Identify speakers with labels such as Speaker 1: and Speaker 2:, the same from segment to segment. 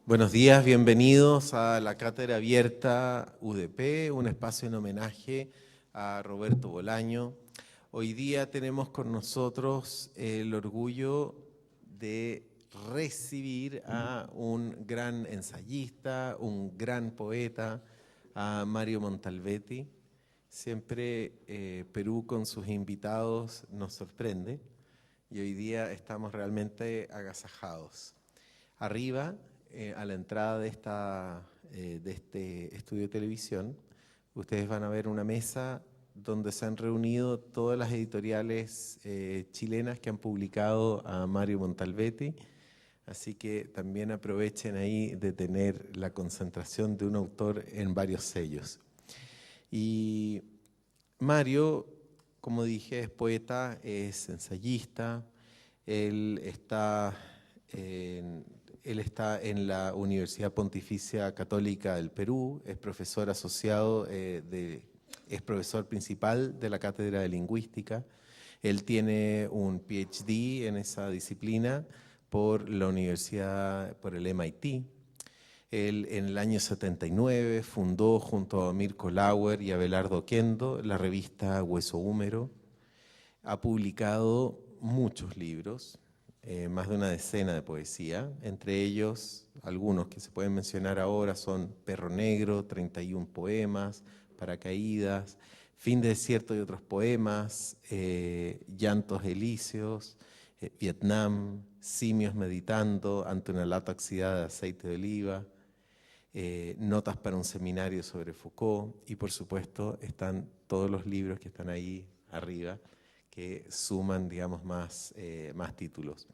Speaker 1: Buenos días, bienvenidos a la Cátedra Abierta UDP, un espacio en homenaje a Roberto Bolaño. Hoy día tenemos con nosotros el orgullo de recibir a un gran ensayista, un gran poeta, a Mario Montalbetti. Siempre Perú con sus invitados nos sorprende y hoy día estamos realmente agasajados. Arriba, a la entrada de este estudio de televisión, ustedes van a ver una mesa donde se han reunido todas las editoriales chilenas que han publicado a Mario Montalbetti, así que también aprovechen ahí de tener la concentración de un autor en varios sellos. Y Mario, como dije, es poeta, es ensayista, él está en la Universidad Pontificia Católica del Perú, es profesor asociado, es profesor principal de la Cátedra de Lingüística. Él tiene un PhD en esa disciplina por la universidad, por el MIT. Él en el año 79 fundó junto a Mirko Lauer y Abelardo Oquendo la revista Hueso Húmero. Ha publicado muchos libros, más de una decena de poesía, entre ellos algunos que se pueden mencionar ahora son Perro Negro, 31 poemas, Paracaídas, Fin de Desierto y otros poemas, Llantos Elíseos, Vietnam, Simios Meditando ante una lata oxidada de aceite de oliva, Notas para un seminario sobre Foucault y por supuesto están todos los libros que están ahí arriba que suman, digamos, más títulos.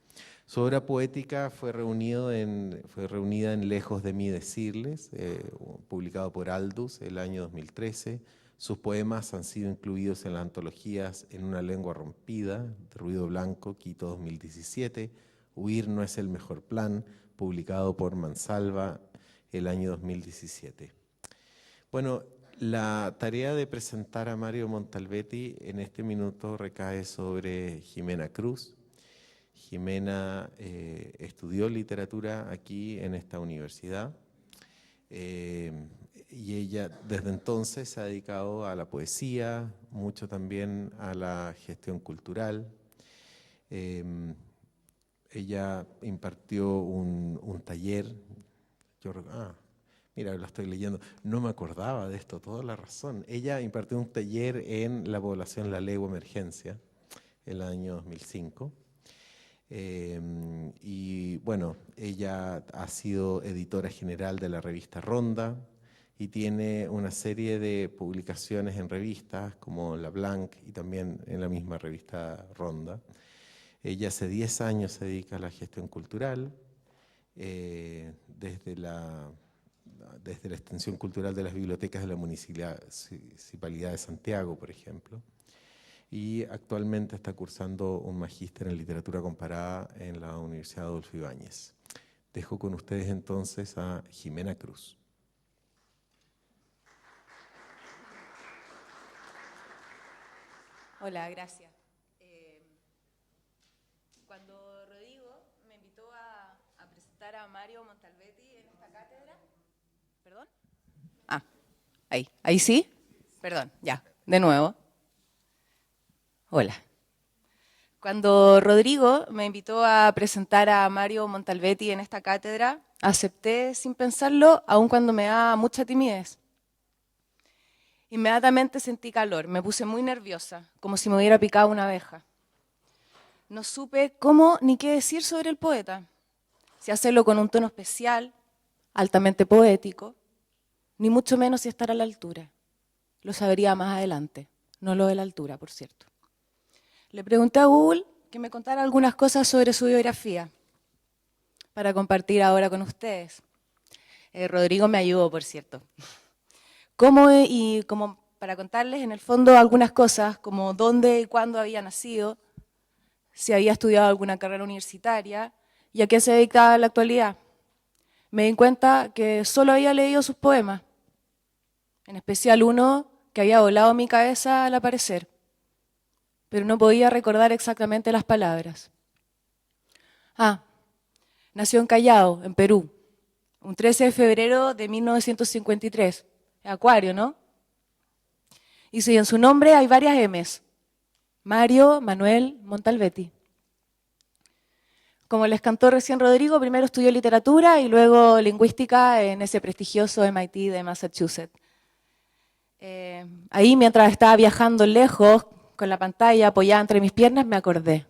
Speaker 1: Su obra poética fue reunida en Lejos de mí decirles, publicado por Aldus el año 2013. Sus poemas han sido incluidos en las antologías En una lengua rompida, de Ruido Blanco, Quito 2017, Huir no es el mejor plan, publicado por Mansalva el año 2017. Bueno, la tarea de presentar a Mario Montalbetti en este minuto recae sobre Jimena Cruz. Jimena estudió literatura aquí en esta universidad y ella desde entonces se ha dedicado a la poesía, mucho también a la gestión cultural. Ella impartió un taller, mira, lo estoy leyendo, no me acordaba de esto, toda la razón. Ella impartió un taller en la población La Legua Emergencia, el año 2005. Y bueno, ella ha sido editora general de la revista Ronda y tiene una serie de publicaciones en revistas como La Blanc y también en la misma revista Ronda. Ella hace 10 años se dedica a la gestión cultural, desde la extensión cultural de las bibliotecas de la Municipalidad de Santiago, por ejemplo, y actualmente está cursando un magíster en literatura comparada en la Universidad Adolfo Ibáñez. Dejo con ustedes entonces a Jimena Cruz.
Speaker 2: Hola, gracias. Cuando Rodrigo me invitó a presentar a Mario Montalbetti en esta cátedra... ¿Perdón? ¿Ahí sí? Perdón, ya, de nuevo. Hola. Cuando Rodrigo me invitó a presentar a Mario Montalbetti en esta cátedra, acepté sin pensarlo, aun cuando me da mucha timidez. Inmediatamente sentí calor, me puse muy nerviosa, como si me hubiera picado una abeja. No supe cómo ni qué decir sobre el poeta, si hacerlo con un tono especial, altamente poético, ni mucho menos si estar a la altura. Lo sabría más adelante, no lo de la altura, por cierto. Le pregunté a Google que me contara algunas cosas sobre su biografía para compartir ahora con ustedes. Rodrigo me ayudó, por cierto. Como para contarles en el fondo algunas cosas, como dónde y cuándo había nacido, si había estudiado alguna carrera universitaria y a qué se dedicaba en la actualidad. Me di cuenta que solo había leído sus poemas, en especial uno que había volado mi cabeza al aparecer, pero no podía recordar exactamente las palabras. Nació en Callao, en Perú, un 13 de febrero de 1953. Acuario, ¿no? Y si en su nombre hay varias M's. Mario Manuel Montalbetti. Como les cantó recién Rodrigo, primero estudió literatura y luego lingüística en ese prestigioso MIT de Massachusetts. Ahí, mientras estaba viajando lejos, con la pantalla apoyada entre mis piernas, me acordé.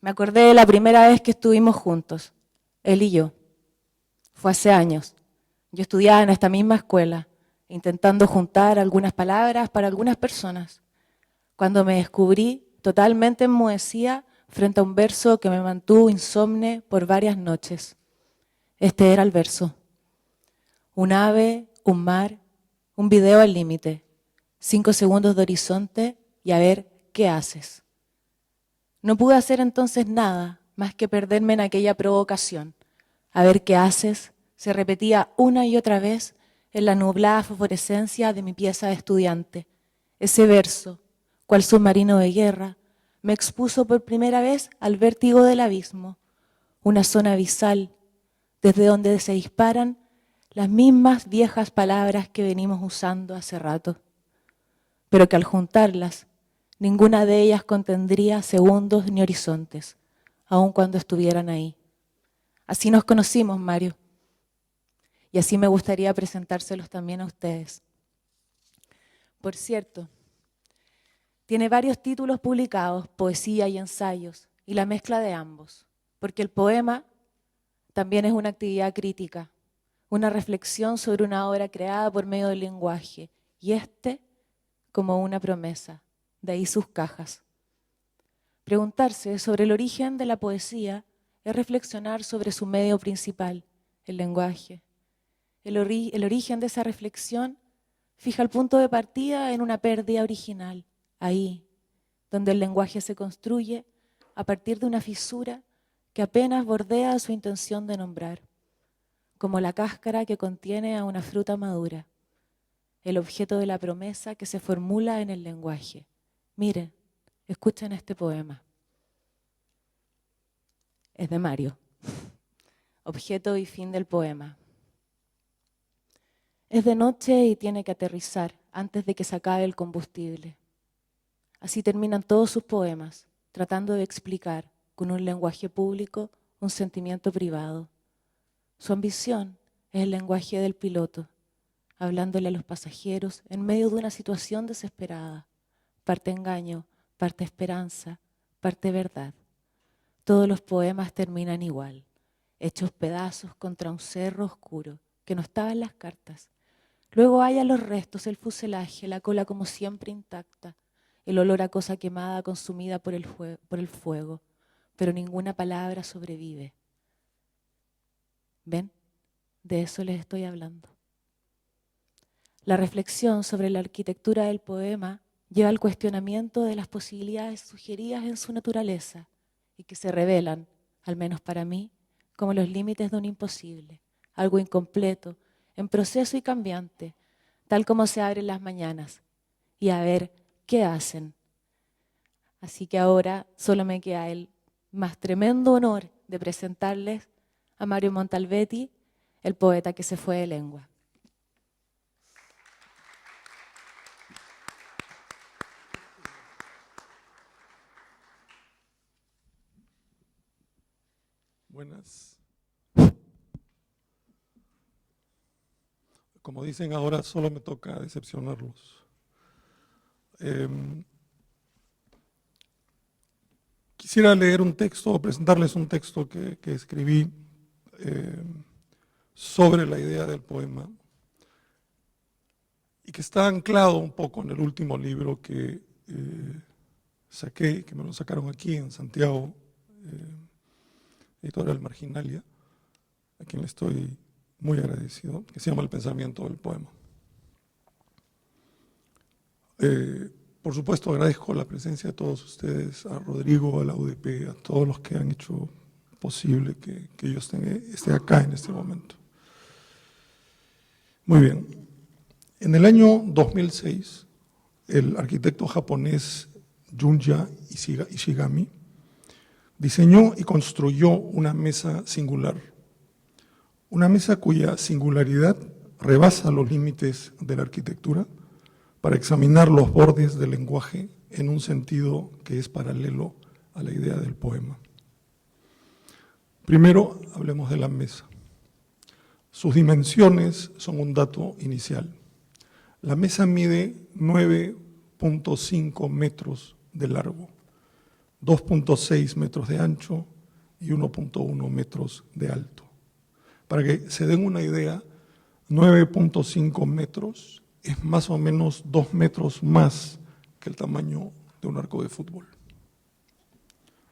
Speaker 2: Me acordé de la primera vez que estuvimos juntos, él y yo. Fue hace años. Yo estudiaba en esta misma escuela, intentando juntar algunas palabras para algunas personas, cuando me descubrí totalmente enmudecida frente a un verso que me mantuvo insomne por varias noches. Este era el verso. Un ave, un mar, un video al límite, 5 segundos de horizonte y a ver qué haces. No pude hacer entonces nada más que perderme en aquella provocación. A ver qué haces se repetía una y otra vez en la nublada fosforescencia de mi pieza de estudiante. Ese verso, cual submarino de guerra, me expuso por primera vez al vértigo del abismo, una zona abisal desde donde se disparan las mismas viejas palabras que venimos usando hace rato, pero que al juntarlas, ninguna de ellas contendría segundos ni horizontes, aun cuando estuvieran ahí. Así nos conocimos, Mario, y así me gustaría presentárselos también a ustedes. Por cierto, tiene varios títulos publicados, poesía y ensayos, y la mezcla de ambos, porque el poema también es una actividad crítica, una reflexión sobre una obra creada por medio del lenguaje, y como una promesa, de ahí sus cajas. Preguntarse sobre el origen de la poesía es reflexionar sobre su medio principal, el lenguaje. El origen de esa reflexión fija el punto de partida en una pérdida original, ahí, donde el lenguaje se construye a partir de una fisura que apenas bordea su intención de nombrar, como la cáscara que contiene a una fruta madura, el objeto de la promesa que se formula en el lenguaje. Miren, escuchen este poema. Es de Mario. Objeto y fin del poema. Es de noche y tiene que aterrizar antes de que se acabe el combustible. Así terminan todos sus poemas, tratando de explicar con un lenguaje público un sentimiento privado. Su ambición es el lenguaje del piloto, hablándole a los pasajeros en medio de una situación desesperada, parte engaño, parte esperanza, parte verdad. Todos los poemas terminan igual, hechos pedazos contra un cerro oscuro que no estaba en las cartas. Luego halla los restos, el fuselaje, la cola como siempre intacta, el olor a cosa quemada consumida por el fuego, pero ninguna palabra sobrevive. ¿Ven? De eso les estoy hablando. La reflexión sobre la arquitectura del poema lleva al cuestionamiento de las posibilidades sugeridas en su naturaleza y que se revelan, al menos para mí, como los límites de un imposible, algo incompleto, en proceso y cambiante, tal como se abren las mañanas, y a ver qué hacen. Así que ahora solo me queda el más tremendo honor de presentarles a Mario Montalbetti, el poeta que se fue de lengua.
Speaker 3: Buenas. Como dicen ahora, solo me toca decepcionarlos. Quisiera leer un texto o presentarles un texto que escribí sobre la idea del poema y que está anclado un poco en el último libro que saqué, que me lo sacaron aquí en Santiago, Editorial Marginalia, a quien le estoy muy agradecido, que se llama El pensamiento del poema. Por supuesto, agradezco la presencia de todos ustedes, a Rodrigo, a la UDP, a todos los que han hecho posible que yo esté acá en este momento. Muy bien. En el año 2006, el arquitecto japonés Junya Ishigami diseñó y construyó una mesa singular, Una mesa cuya singularidad rebasa los límites de la arquitectura para examinar los bordes del lenguaje en un sentido que es paralelo a la idea del poema. Primero, hablemos de la mesa. Sus dimensiones son un dato inicial. La mesa mide 9.5 metros de largo, 2.6 metros de ancho y 1.1 metros de alto. Para que se den una idea, 9.5 metros es más o menos 2 metros más que el tamaño de un arco de fútbol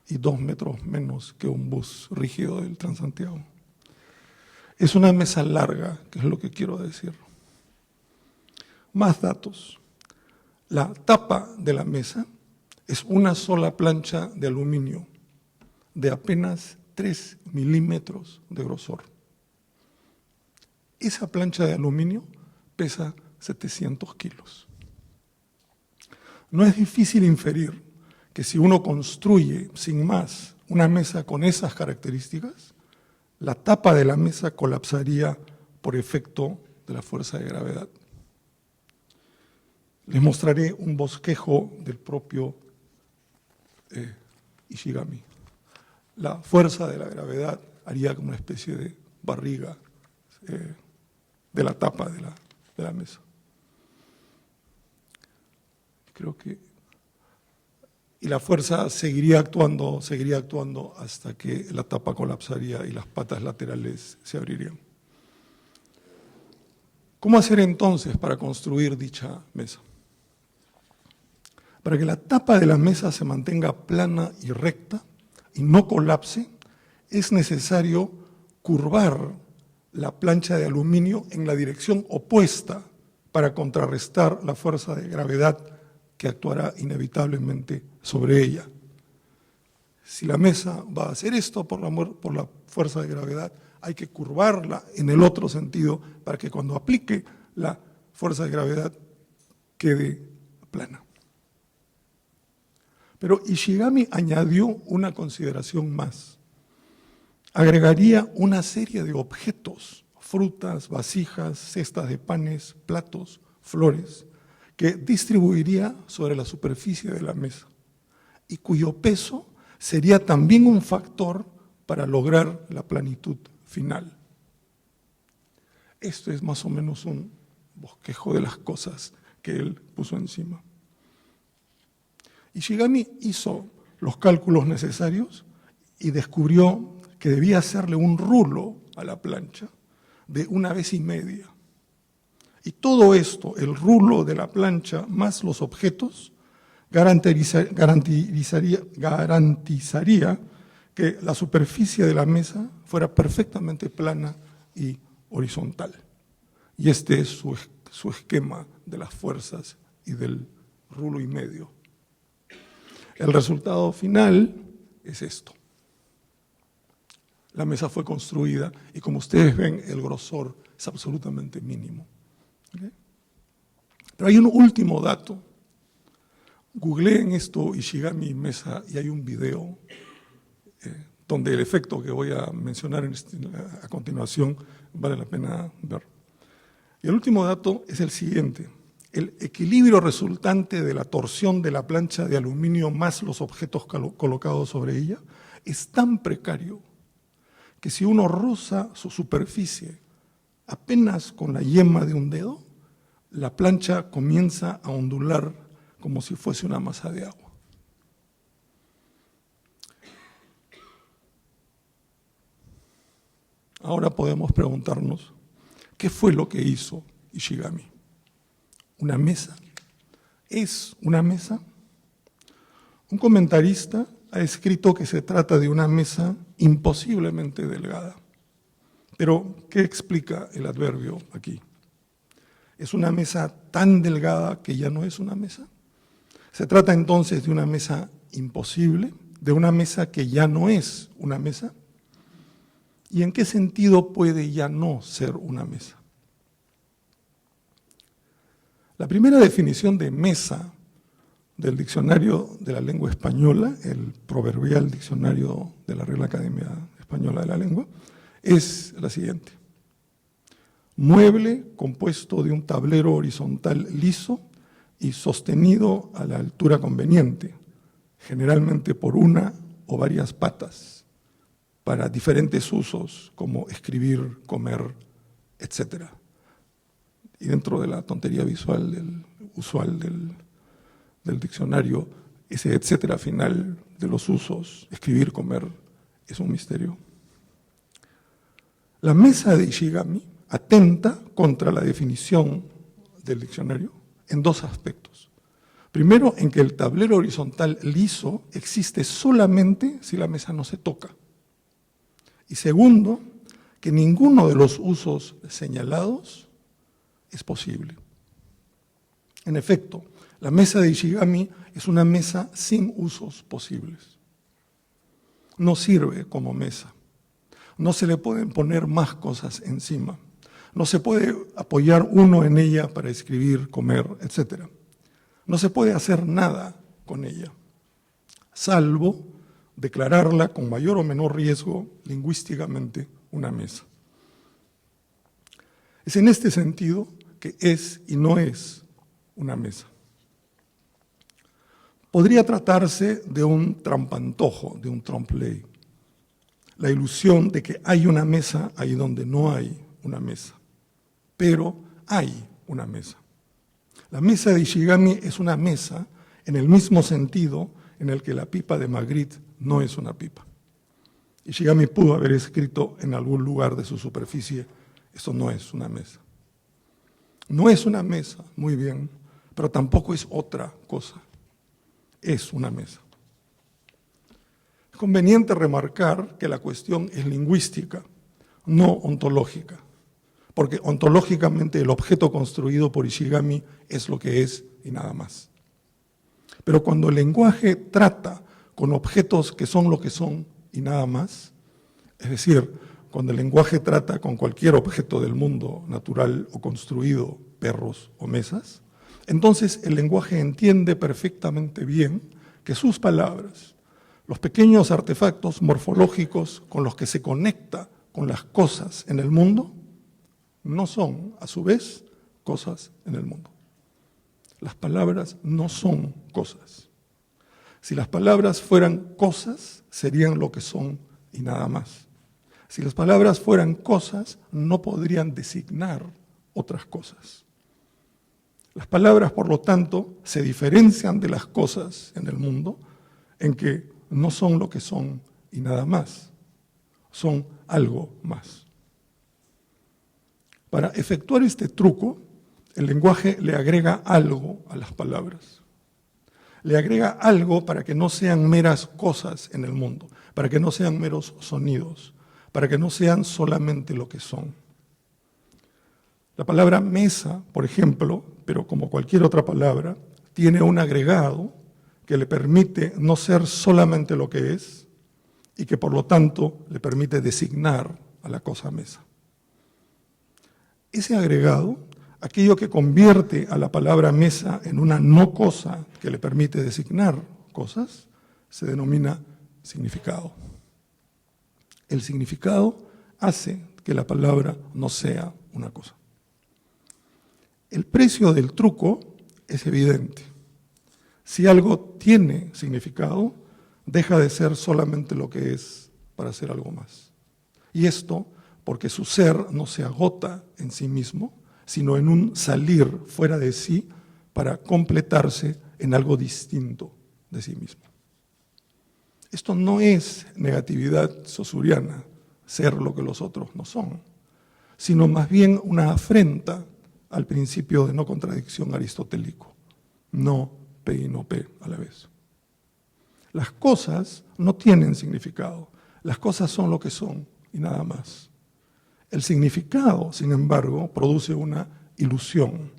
Speaker 3: y 2 metros menos que un bus rígido del Transantiago. Es una mesa larga, que es lo que quiero decir. Más datos. La tapa de la mesa es una sola plancha de aluminio de apenas 3 milímetros de grosor. Esa plancha de aluminio pesa 700 kilos. No es difícil inferir que si uno construye sin más una mesa con esas características, la tapa de la mesa colapsaría por efecto de la fuerza de gravedad. Les mostraré un bosquejo del propio Ishigami. La fuerza de la gravedad haría como una especie de barriga de la tapa de la mesa. Creo que... Y la fuerza seguiría actuando hasta que la tapa colapsaría y las patas laterales se abrirían. ¿Cómo hacer entonces para construir dicha mesa? Para que la tapa de la mesa se mantenga plana y recta y no colapse, es necesario curvar la plancha de aluminio en la dirección opuesta para contrarrestar la fuerza de gravedad que actuará inevitablemente sobre ella. Si la mesa va a hacer esto por la fuerza de gravedad, hay que curvarla en el otro sentido para que cuando aplique la fuerza de gravedad quede plana. Pero Ishigami añadió una consideración más. Agregaría una serie de objetos, frutas, vasijas, cestas de panes, platos, flores, que distribuiría sobre la superficie de la mesa y cuyo peso sería también un factor para lograr la planitud final. Esto es más o menos un bosquejo de las cosas que él puso encima. Ishigami hizo los cálculos necesarios y descubrió que debía hacerle un rulo a la plancha de 1,5 veces. Y todo esto, el rulo de la plancha más los objetos, garantizaría que la superficie de la mesa fuera perfectamente plana y horizontal. Y este es su esquema de las fuerzas y del rulo y medio. El resultado final es esto. La mesa fue construida y como ustedes ven, el grosor es absolutamente mínimo. ¿Okay? Pero hay un último dato. Googleen esto, Ishigami mesa, y hay un video donde el efecto que voy a mencionar a continuación vale la pena ver. Y el último dato es el siguiente. El equilibrio resultante de la torsión de la plancha de aluminio más los objetos colocados sobre ella es tan precario que si uno roza su superficie apenas con la yema de un dedo, la plancha comienza a ondular como si fuese una masa de agua. Ahora podemos preguntarnos, ¿qué fue lo que hizo Ishigami? ¿Una mesa? ¿Es una mesa? Un comentarista ha escrito que se trata de una mesa imposiblemente delgada. Pero, ¿qué explica el adverbio aquí? ¿Es una mesa tan delgada que ya no es una mesa? ¿Se trata entonces de una mesa imposible? ¿De una mesa que ya no es una mesa? ¿Y en qué sentido puede ya no ser una mesa? La primera definición de mesa del diccionario de la lengua española, el proverbial diccionario de la Real Academia Española de la Lengua, es la siguiente. mueble compuesto de un tablero horizontal liso y sostenido a la altura conveniente, generalmente por una o varias patas, para diferentes usos como escribir, comer, etc. Y dentro de la tontería visual usual del diccionario, ese etcétera final de los usos, escribir, comer, es un misterio. La mesa de Ishigami atenta contra la definición del diccionario en dos aspectos. Primero, en que el tablero horizontal liso existe solamente si la mesa no se toca. Y segundo, que ninguno de los usos señalados es posible. En efecto, la mesa de Ishigami es una mesa sin usos posibles. No sirve como mesa. No se le pueden poner más cosas encima. No se puede apoyar uno en ella para escribir, comer, etc. No se puede hacer nada con ella, salvo declararla con mayor o menor riesgo lingüísticamente una mesa. Es en este sentido que es y no es una mesa. Podría tratarse de un trampantojo, de un trompe-l'œil, la ilusión de que hay una mesa ahí donde no hay una mesa, pero hay una mesa. La mesa de Ishigami es una mesa en el mismo sentido en el que la pipa de Magritte no es una pipa. Ishigami pudo haber escrito en algún lugar de su superficie, esto no es una mesa. No es una mesa, muy bien, pero tampoco es otra cosa. Es una mesa. Es conveniente remarcar que la cuestión es lingüística, no ontológica, porque ontológicamente el objeto construido por Ishigami es lo que es y nada más. Pero cuando el lenguaje trata con objetos que son lo que son y nada más, es decir, cuando el lenguaje trata con cualquier objeto del mundo natural o construido, perros o mesas, entonces el lenguaje entiende perfectamente bien que sus palabras, los pequeños artefactos morfológicos con los que se conecta con las cosas en el mundo, no son, a su vez, cosas en el mundo. Las palabras no son cosas. Si las palabras fueran cosas, serían lo que son y nada más. Si las palabras fueran cosas, no podrían designar otras cosas. Las palabras, por lo tanto, se diferencian de las cosas en el mundo en que no son lo que son y nada más. Son algo más. Para efectuar este truco, el lenguaje le agrega algo a las palabras. Le agrega algo para que no sean meras cosas en el mundo, para que no sean meros sonidos, para que no sean solamente lo que son. La palabra mesa, por ejemplo, pero como cualquier otra palabra, tiene un agregado que le permite no ser solamente lo que es y que por lo tanto le permite designar a la cosa mesa. Ese agregado, aquello que convierte a la palabra mesa en una no cosa que le permite designar cosas, se denomina significado. El significado hace que la palabra no sea una cosa. El precio del truco es evidente. Si algo tiene significado, deja de ser solamente lo que es para ser algo más. Y esto porque su ser no se agota en sí mismo, sino en un salir fuera de sí para completarse en algo distinto de sí mismo. Esto no es negatividad saussuriana, ser lo que los otros no son, sino más bien una afrenta al principio de no contradicción aristotélico, no P y no P a la vez. Las cosas no tienen significado, las cosas son lo que son y nada más. El significado, sin embargo, produce una ilusión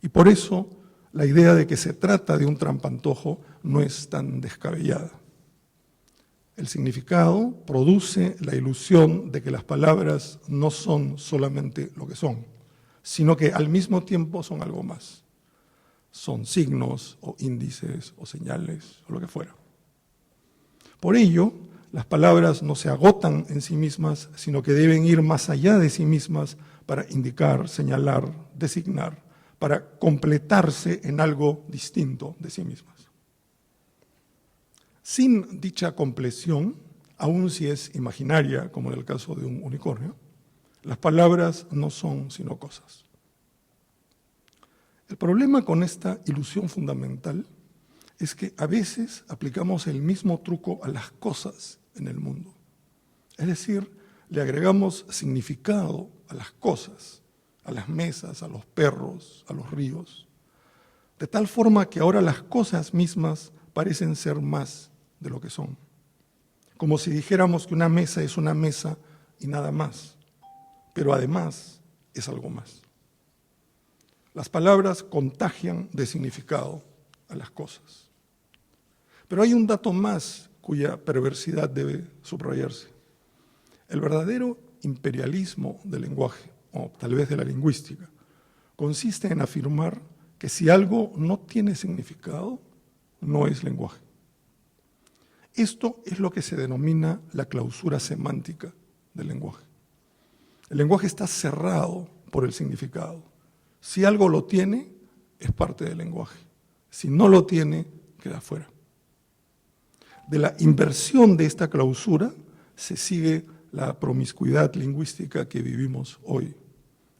Speaker 3: y por eso la idea de que se trata de un trampantojo no es tan descabellada. El significado produce la ilusión de que las palabras no son solamente lo que son, sino que al mismo tiempo son algo más. Son signos o índices o señales o lo que fuera. Por ello, Las palabras no se agotan en sí mismas, sino que deben ir más allá de sí mismas para indicar, señalar, designar, para completarse en algo distinto de sí mismas. Sin dicha compleción, aun si es imaginaria, como en el caso de un unicornio, las palabras no son sino cosas. El problema con esta ilusión fundamental es que a veces aplicamos el mismo truco a las cosas en el mundo. Es decir, le agregamos significado a las cosas, a las mesas, a los perros, a los ríos, de tal forma que ahora las cosas mismas parecen ser más de lo que son. Como si dijéramos que una mesa es una mesa y nada más, pero además es algo más. Las palabras contagian de significado a las cosas. Pero hay un dato más cuya perversidad debe subrayarse. El verdadero imperialismo del lenguaje, o tal vez de la lingüística, consiste en afirmar que si algo no tiene significado, no es lenguaje. Esto es lo que se denomina la clausura semántica del lenguaje. El lenguaje está cerrado por el significado. Si algo lo tiene, es parte del lenguaje. Si no lo tiene, queda fuera. De la inversión de esta clausura se sigue la promiscuidad lingüística que vivimos hoy,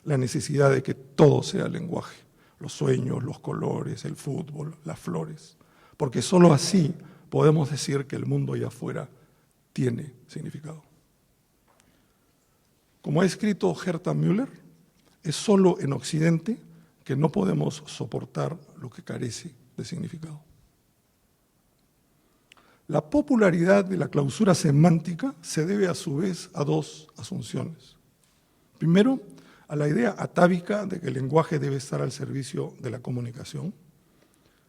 Speaker 3: la necesidad de que todo sea lenguaje, los sueños, los colores, el fútbol, las flores, porque solo así podemos decir que el mundo allá afuera tiene significado. Como ha escrito Herta Müller, es solo en Occidente que no podemos soportar lo que carece de significado. La popularidad de la clausura semántica se debe a su vez a dos asunciones. Primero, a la idea atávica de que el lenguaje debe estar al servicio de la comunicación.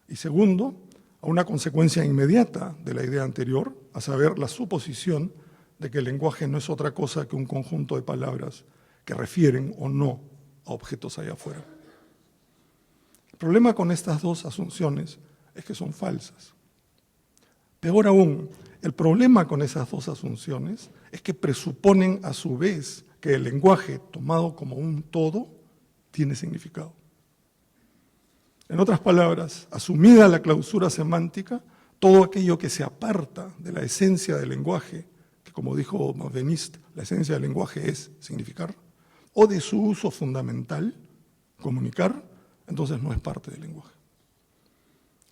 Speaker 3: Y segundo, a una consecuencia inmediata de la idea anterior, a saber, la suposición de que el lenguaje no es otra cosa que un conjunto de palabras que refieren o no a objetos allá afuera. El problema con estas dos asunciones es que son falsas. Peor aún, el problema con esas dos asunciones es que presuponen a su vez que el lenguaje tomado como un todo tiene significado. En otras palabras, asumida la clausura semántica, todo aquello que se aparta de la esencia del lenguaje, que como dijo Benveniste, la esencia del lenguaje es significar, o de su uso fundamental, comunicar, entonces no es parte del lenguaje.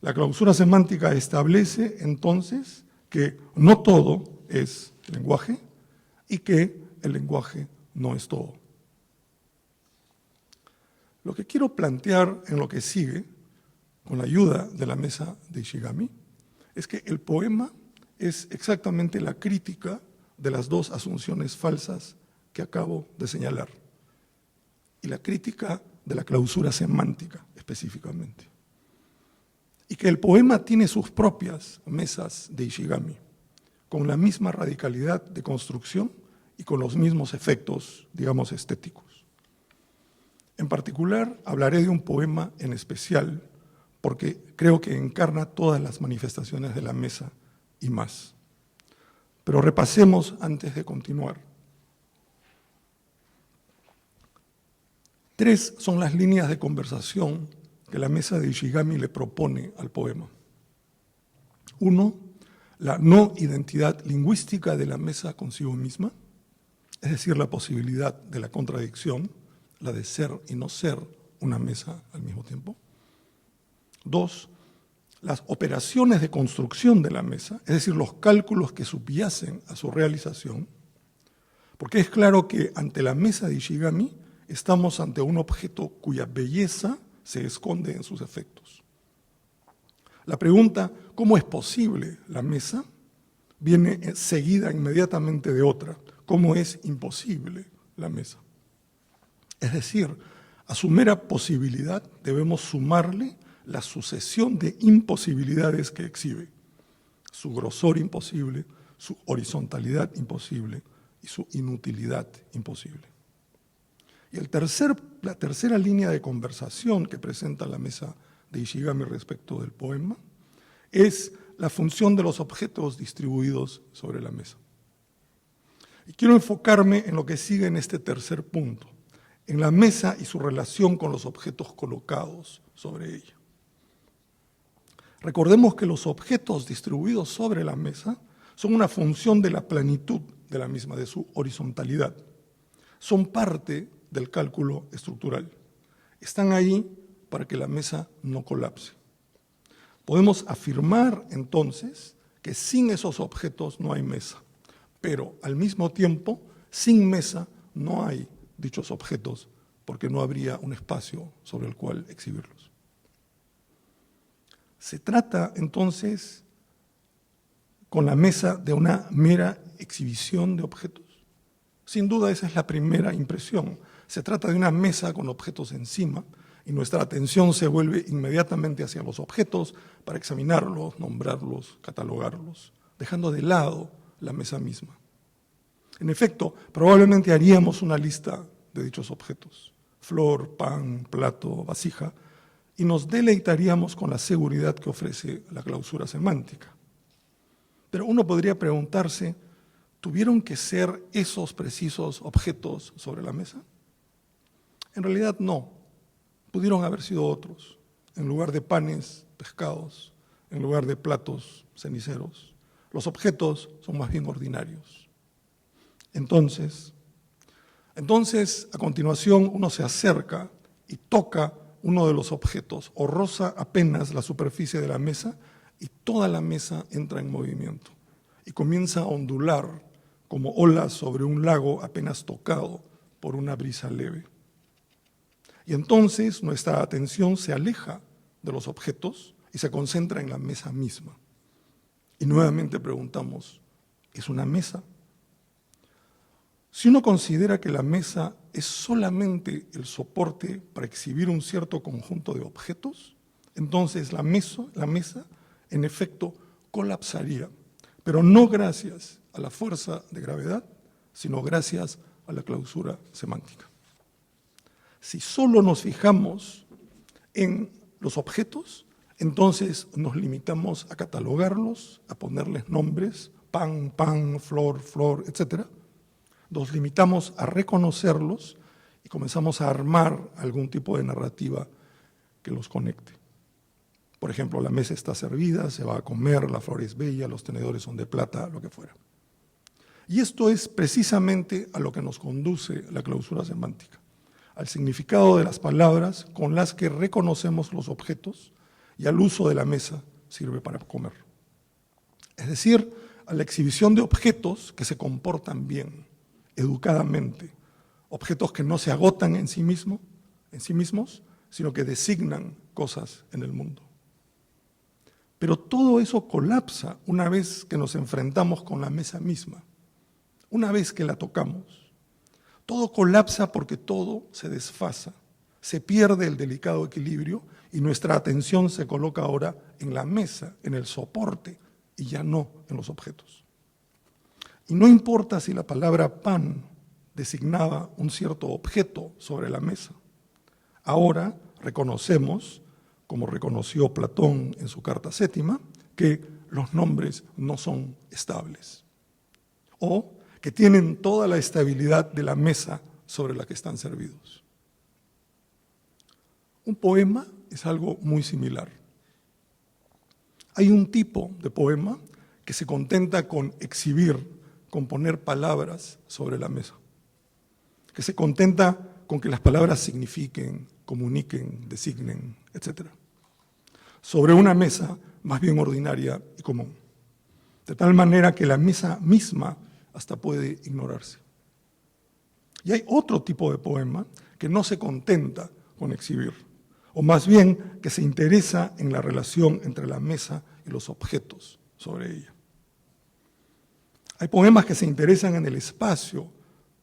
Speaker 3: La clausura semántica establece entonces que no todo es lenguaje y que el lenguaje no es todo. Lo que quiero plantear en lo que sigue, con la ayuda de la mesa de Ishigami, es que el poema es exactamente la crítica de las dos asunciones falsas que acabo de señalar, y la crítica de la clausura semántica específicamente. Y que el poema tiene sus propias mesas de Ishigami, con la misma radicalidad de construcción y con los mismos efectos, digamos, estéticos. En particular, hablaré de un poema en especial, porque creo que encarna todas las manifestaciones de la mesa y más. Pero repasemos antes de continuar. 3 son las líneas de conversación que la mesa de Ishigami le propone al poema. 1, la no identidad lingüística de la mesa consigo misma, es decir, la posibilidad de la contradicción, la de ser y no ser una mesa al mismo tiempo. 2, las operaciones de construcción de la mesa, es decir, los cálculos que subyacen a su realización, porque es claro que ante la mesa de Ishigami estamos ante un objeto cuya belleza se esconde en sus efectos. La pregunta, ¿cómo es posible la mesa?, viene seguida inmediatamente de otra, ¿cómo es imposible la mesa? Es decir, a su mera posibilidad debemos sumarle la sucesión de imposibilidades que exhibe, su grosor imposible, su horizontalidad imposible y su inutilidad imposible. Y la tercera línea de conversación que presenta la mesa de Ishigami respecto del poema es la función de los objetos distribuidos sobre la mesa. Y quiero enfocarme en lo que sigue en este tercer punto, en la mesa y su relación con los objetos colocados sobre ella. Recordemos que los objetos distribuidos sobre la mesa son una función de la planitud de la misma, de su horizontalidad. Son parte del cálculo estructural. Están ahí para que la mesa no colapse. Podemos afirmar entonces que sin esos objetos no hay mesa, pero al mismo tiempo, sin mesa no hay dichos objetos, porque no habría un espacio sobre el cual exhibirlos. Se trata entonces con la mesa de una mera exhibición de objetos. Sin duda esa es la primera impresión. Se trata de una mesa con objetos encima y nuestra atención se vuelve inmediatamente hacia los objetos para examinarlos, nombrarlos, catalogarlos, dejando de lado la mesa misma. En efecto, probablemente haríamos una lista de dichos objetos: flor, pan, plato, vasija, y nos deleitaríamos con la seguridad que ofrece la clausura semántica. Pero uno podría preguntarse, ¿tuvieron que ser esos precisos objetos sobre la mesa? En realidad no, pudieron haber sido otros. En lugar de panes, pescados, en lugar de platos, ceniceros. Los objetos son más bien ordinarios. Entonces, a continuación uno se acerca y toca uno de los objetos o roza apenas la superficie de la mesa y toda la mesa entra en movimiento y comienza a ondular como olas sobre un lago apenas tocado por una brisa leve. Y entonces nuestra atención se aleja de los objetos y se concentra en la mesa misma. Y nuevamente preguntamos, ¿es una mesa? Si uno considera que la mesa es solamente el soporte para exhibir un cierto conjunto de objetos, entonces la mesa, en efecto, colapsaría, pero no gracias a la fuerza de gravedad, sino gracias a la clausura semántica. Si solo nos fijamos en los objetos, entonces nos limitamos a catalogarlos, a ponerles nombres, pan, pan, flor, flor, etc. Nos limitamos a reconocerlos y comenzamos a armar algún tipo de narrativa que los conecte. Por ejemplo, la mesa está servida, se va a comer, la flor es bella, los tenedores son de plata, lo que fuera. Y esto es precisamente a lo que nos conduce la clausura semántica, al significado de las palabras con las que reconocemos los objetos y al uso de la mesa sirve para comer. Es decir, a la exhibición de objetos que se comportan bien, educadamente, objetos que no se agotan en sí mismos, sino que designan cosas en el mundo. Pero todo eso colapsa una vez que nos enfrentamos con la mesa misma, una vez que la tocamos. Todo colapsa porque todo se desfasa, se pierde el delicado equilibrio y nuestra atención se coloca ahora en la mesa, en el soporte y ya no en los objetos. Y no importa si la palabra pan designaba un cierto objeto sobre la mesa. Ahora reconocemos, como reconoció Platón en su Carta Séptima, que los nombres no son estables o que tienen toda la estabilidad de la mesa sobre la que están servidos. Un poema es algo muy similar. Hay un tipo de poema que se contenta con exhibir, con poner palabras sobre la mesa, que se contenta con que las palabras signifiquen, comuniquen, designen, etc. Sobre una mesa más bien ordinaria y común, de tal manera que la mesa misma hasta puede ignorarse. Y hay otro tipo de poema que no se contenta con exhibir, o más bien que se interesa en la relación entre la mesa y los objetos sobre ella. Hay poemas que se interesan en el espacio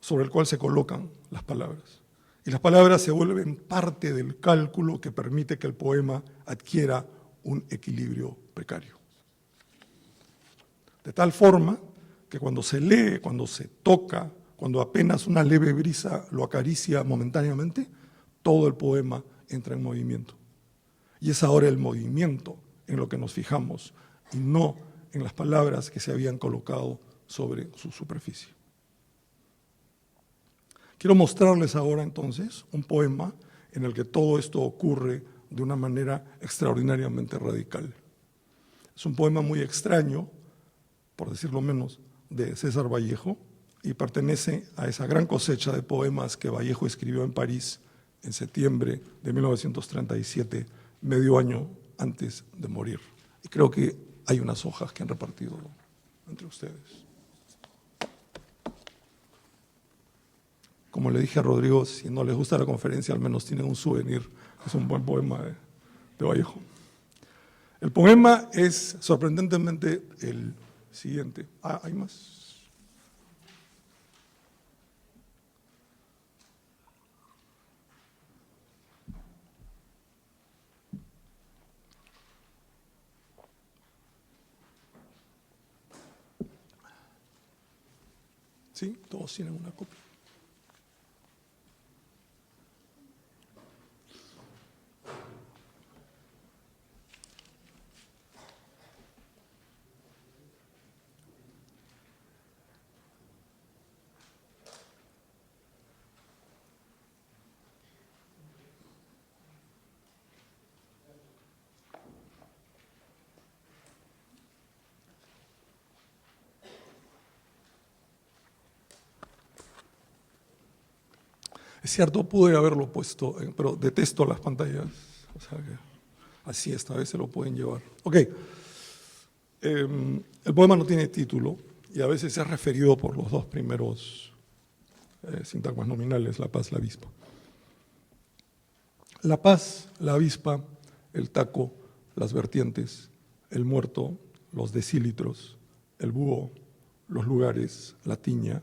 Speaker 3: sobre el cual se colocan las palabras. Y las palabras se vuelven parte del cálculo que permite que el poema adquiera un equilibrio precario. De tal forma que cuando se lee, cuando se toca, cuando apenas una leve brisa lo acaricia momentáneamente, todo el poema entra en movimiento. Y es ahora el movimiento en lo que nos fijamos y no en las palabras que se habían colocado sobre su superficie. Quiero mostrarles ahora entonces un poema en el que todo esto ocurre de una manera extraordinariamente radical. Es un poema muy extraño, por decirlo menos, de César Vallejo, y pertenece a esa gran cosecha de poemas que Vallejo escribió en París en septiembre de 1937, medio año antes de morir. Y creo que hay unas hojas que han repartido entre ustedes. Como le dije a Rodrigo, si no les gusta la conferencia, al menos tienen un souvenir. Es un buen poema de Vallejo. El poema es sorprendentemente el siguiente. ¿Hay más? ¿Sí? Todos tienen una copia. Es cierto, pude haberlo puesto, pero detesto las pantallas. O sea que así esta vez se lo pueden llevar. Ok. El poema no tiene título y a veces es referido por los dos primeros sintagmas nominales, la paz, la avispa. La paz, la avispa, el taco, las vertientes, el muerto, los decilitros, el búho, los lugares, la tiña,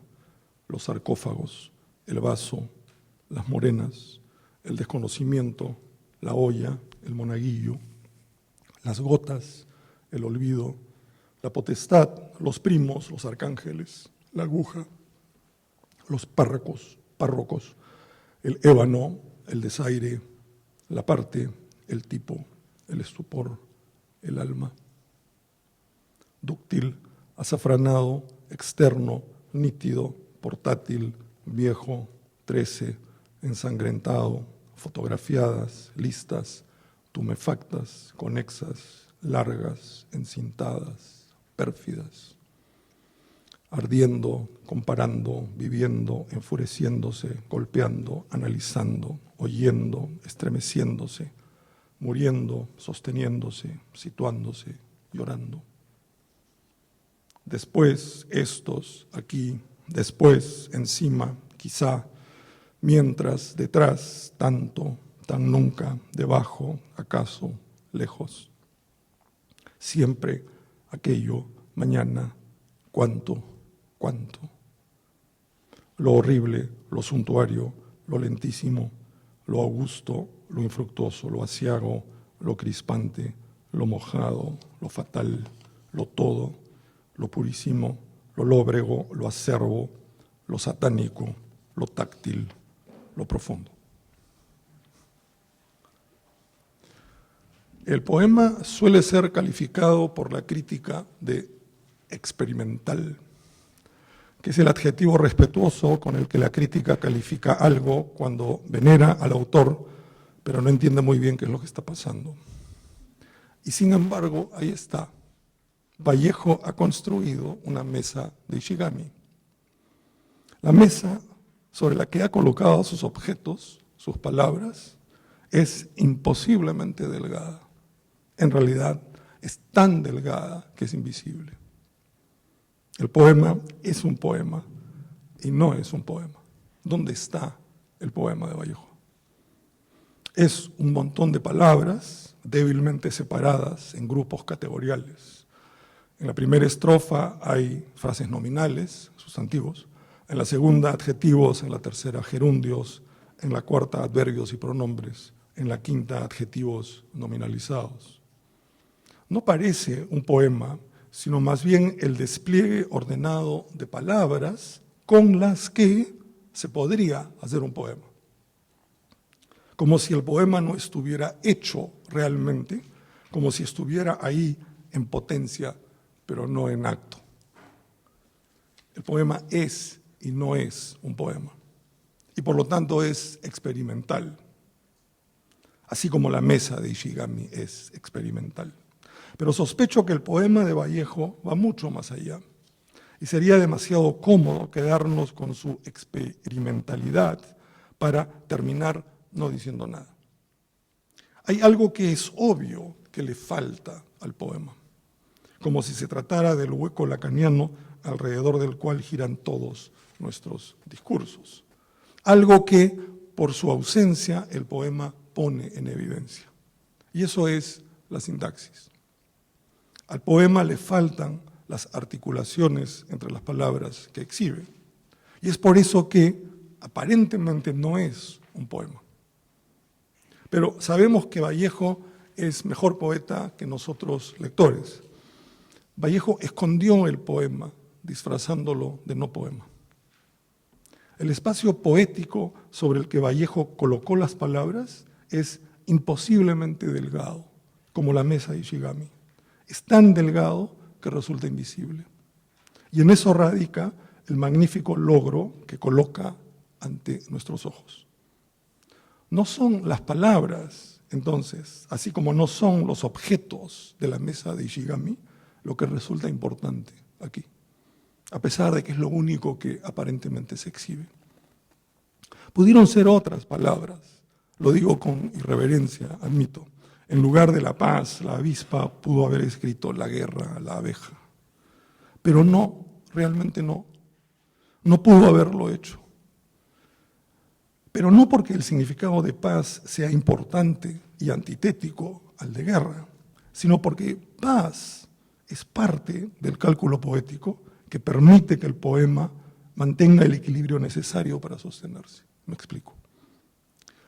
Speaker 3: los sarcófagos, el vaso, las morenas, el desconocimiento, la olla, el monaguillo, las gotas, el olvido, la potestad, los primos, los arcángeles, la aguja, los párrocos, el ébano, el desaire, la parte, el tipo, el estupor, el alma. Dúctil, azafranado, externo, nítido, portátil, viejo, 13, ensangrentado, fotografiadas, listas, tumefactas, conexas, largas, encintadas, pérfidas, ardiendo, comparando, viviendo, enfureciéndose, golpeando, analizando, oyendo, estremeciéndose, muriendo, sosteniéndose, situándose, llorando. Después, estos, aquí, después, encima, quizá, mientras, detrás, tanto, tan nunca, debajo, acaso, lejos. Siempre, aquello, mañana, cuánto. Lo horrible, lo suntuario, lo lentísimo, lo augusto, lo infructuoso, lo aciago, lo crispante, lo mojado, lo fatal, lo todo, lo purísimo, lo lóbrego, lo acerbo, lo satánico, lo táctil, lo profundo. El poema suele ser calificado por la crítica de experimental, que es el adjetivo respetuoso con el que la crítica califica algo cuando venera al autor, pero no entiende muy bien qué es lo que está pasando. Y sin embargo, ahí está. Vallejo ha construido una mesa de Ishigami. La mesa sobre la que ha colocado sus objetos, sus palabras, es imposiblemente delgada. En realidad, es tan delgada que es invisible. El poema es un poema y no es un poema. ¿Dónde está el poema de Vallejo? Es un montón de palabras débilmente separadas en grupos categoriales. En la primera estrofa hay frases nominales, sustantivos. En la segunda, adjetivos. En la tercera, gerundios. En la cuarta, adverbios y pronombres. En la quinta, adjetivos nominalizados. No parece un poema, sino más bien el despliegue ordenado de palabras con las que se podría hacer un poema. Como si el poema no estuviera hecho realmente, como si estuviera ahí en potencia, pero no en acto. El poema es y no es un poema. y por lo tanto es experimental, así como la mesa de Ishigami es experimental. Pero sospecho que el poema de Vallejo va mucho más allá y sería demasiado cómodo quedarnos con su experimentalidad para terminar no diciendo nada. Hay algo que es obvio que le falta al poema, como si se tratara del hueco lacaniano alrededor del cual giran todos nuestros discursos. Algo que, por su ausencia, el poema pone en evidencia. Y eso es la sintaxis. Al poema le faltan las articulaciones entre las palabras que exhibe. Y es por eso que aparentemente no es un poema. Pero sabemos que Vallejo es mejor poeta que nosotros lectores. Vallejo escondió el poema disfrazándolo de no poema. El espacio poético sobre el que Vallejo colocó las palabras es imposiblemente delgado, como la mesa de Ishigami. Es tan delgado que resulta invisible. Y en eso radica el magnífico logro que coloca ante nuestros ojos. No son las palabras, entonces, así como no son los objetos de la mesa de Ishigami, lo que resulta importante aquí, a pesar de que es lo único que aparentemente se exhibe. Pudieron ser otras palabras, lo digo con irreverencia, admito. En lugar de la paz, la avispa pudo haber escrito la guerra, la abeja. Pero no, realmente no. No pudo haberlo hecho. Pero no porque el significado de paz sea importante y antitético al de guerra, sino porque paz es parte del cálculo poético que permite que el poema mantenga el equilibrio necesario para sostenerse. Me explico.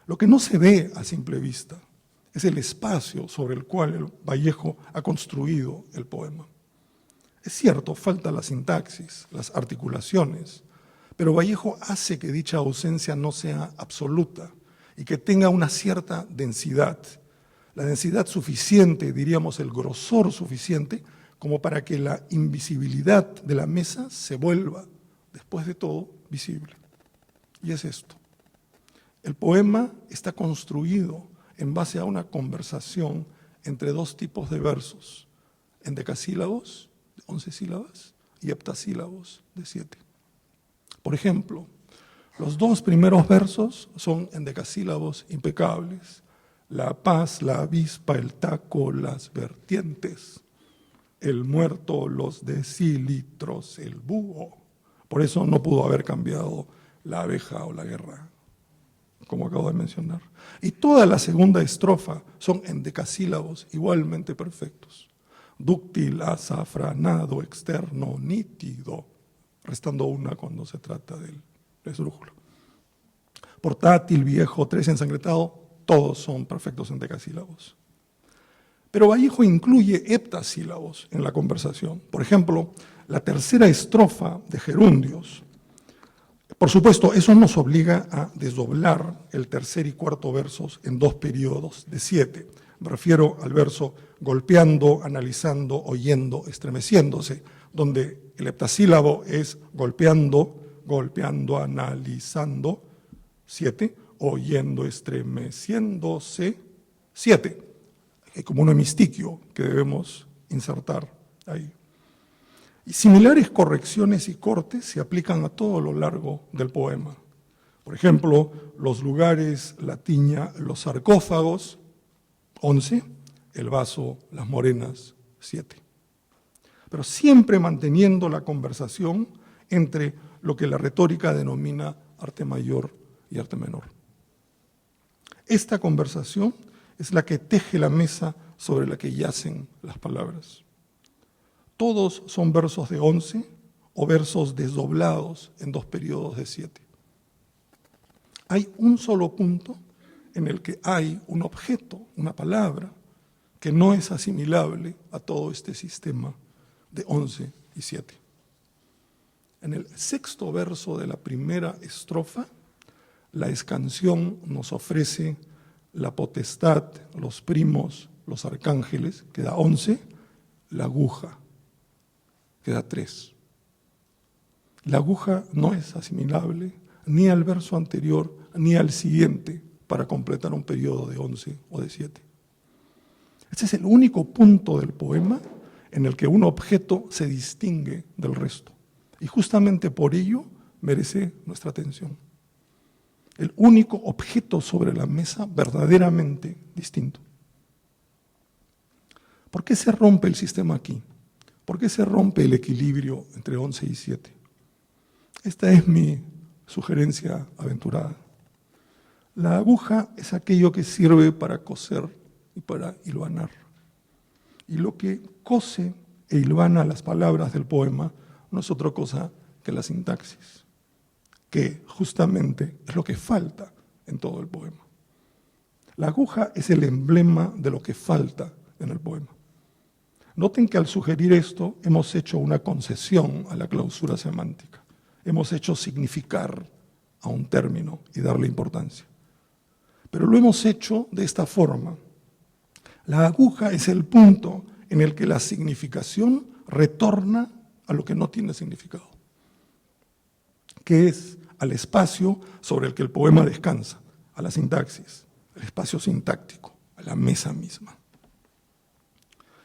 Speaker 3: Lo que no se ve a simple vista es el espacio sobre el cual el Vallejo ha construido el poema. Es cierto, falta la sintaxis, las articulaciones, pero Vallejo hace que dicha ausencia no sea absoluta y que tenga una cierta densidad. La densidad suficiente, diríamos el grosor suficiente, como para que la invisibilidad de la mesa se vuelva, después de todo, visible. Y es esto. El poema está construido en base a una conversación entre dos tipos de versos, endecasílabos, de 11 sílabas, y heptasílabos, de 7. Por ejemplo, los dos primeros versos son endecasílabos impecables. La paz, la avispa, el taco, las vertientes, el muerto, los decilitros, el búho. Por eso no pudo haber cambiado la abeja o la guerra, como acabo de mencionar. Y toda la segunda estrofa son endecasílabos igualmente perfectos. Dúctil, azafranado, externo, nítido, restando una cuando se trata del esdrújulo. Portátil, viejo, 3 ensangretado, todos son perfectos endecasílabos. Pero Vallejo incluye heptasílabos en la conversación. Por ejemplo, la tercera estrofa de Gerundios. Por supuesto, eso nos obliga a desdoblar el tercer y cuarto versos en 2 periodos de 7. Me refiero al verso golpeando, analizando, oyendo, estremeciéndose, donde el heptasílabo es golpeando, golpeando, analizando, 7, oyendo, estremeciéndose, 7. Hay como un hemistiquio que debemos insertar ahí. Y similares correcciones y cortes se aplican a todo lo largo del poema. Por ejemplo, los lugares, la tiña, los sarcófagos, 11, el vaso, las morenas, 7. Pero siempre manteniendo la conversación entre lo que la retórica denomina arte mayor y arte menor. Esta conversación es la que teje la mesa sobre la que yacen las palabras. Todos son versos de 11 o versos desdoblados en 2 periodos de 7. Hay un solo punto en el que hay un objeto, una palabra, que no es asimilable a todo este sistema de 11 y 7. En el 6º verso de la primera estrofa, la escansión nos ofrece la potestad, los primos, los arcángeles, que da 11, la aguja, que da 3. La aguja no es asimilable ni al verso anterior, ni al siguiente para completar un periodo de 11 o de 7. Este es el único punto del poema en el que un objeto se distingue del resto. Y justamente por ello merece nuestra atención. El único objeto sobre la mesa verdaderamente distinto. ¿Por qué se rompe el sistema aquí? ¿Por qué se rompe el equilibrio entre 11 y 7? Esta es mi sugerencia aventurada. La aguja es aquello que sirve para coser y para hilvanar. Y lo que cose e hilvana las palabras del poema no es otra cosa que la sintaxis, que justamente es lo que falta en todo el poema. La aguja es el emblema de lo que falta en el poema. Noten que al sugerir esto hemos hecho una concesión a la clausura semántica. Hemos hecho significar a un término y darle importancia. Pero lo hemos hecho de esta forma. La aguja es el punto en el que la significación retorna a lo que no tiene significado, que es al espacio sobre el que el poema descansa, a la sintaxis, al espacio sintáctico, a la mesa misma.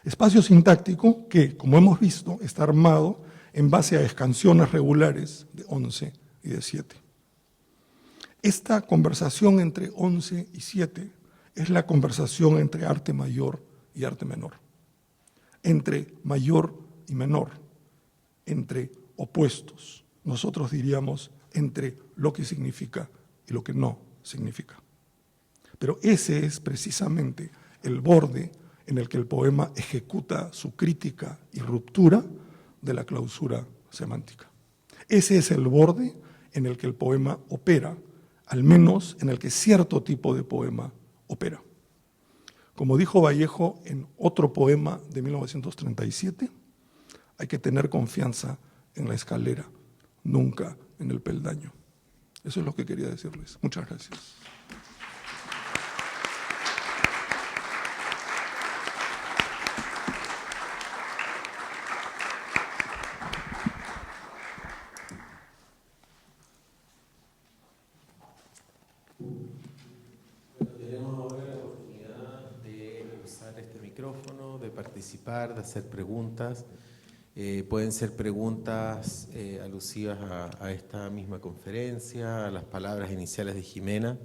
Speaker 3: Espacio sintáctico que, como hemos visto, está armado en base a escansiones regulares de 11 y de 7. Esta conversación entre 11 y 7 es la conversación entre arte mayor y arte menor, entre mayor y menor, entre opuestos. Nosotros diríamos entre lo que significa y lo que no significa. Pero ese es precisamente el borde en el que el poema ejecuta su crítica y ruptura de la clausura semántica. Ese es el borde en el que el poema opera, al menos en el que cierto tipo de poema opera. Como dijo Vallejo en otro poema de 1937, hay que tener confianza en la escalera, nunca en el peldaño. Eso es lo que quería decirles. Muchas gracias.
Speaker 1: De participar, de hacer preguntas. Pueden ser preguntas alusivas a esta misma conferencia, a las palabras iniciales de Jimena,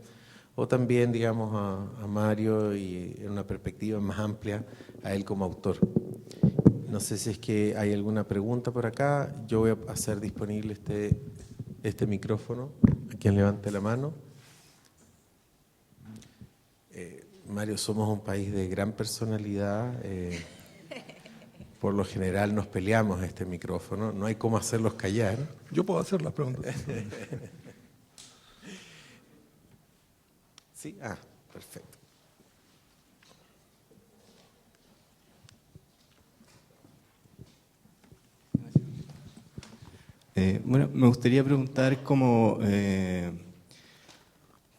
Speaker 1: o también, digamos, a Mario y en una perspectiva más amplia, a él como autor. No sé si es que hay alguna pregunta por acá. Yo voy a hacer disponible este micrófono. A quien levante la mano. Mario, somos un país de gran personalidad. Por lo general nos peleamos a este micrófono. No hay cómo hacerlos callar.
Speaker 3: Yo puedo hacer las preguntas.
Speaker 1: ¿Sí? Perfecto.
Speaker 4: Bueno, me gustaría preguntar cómo...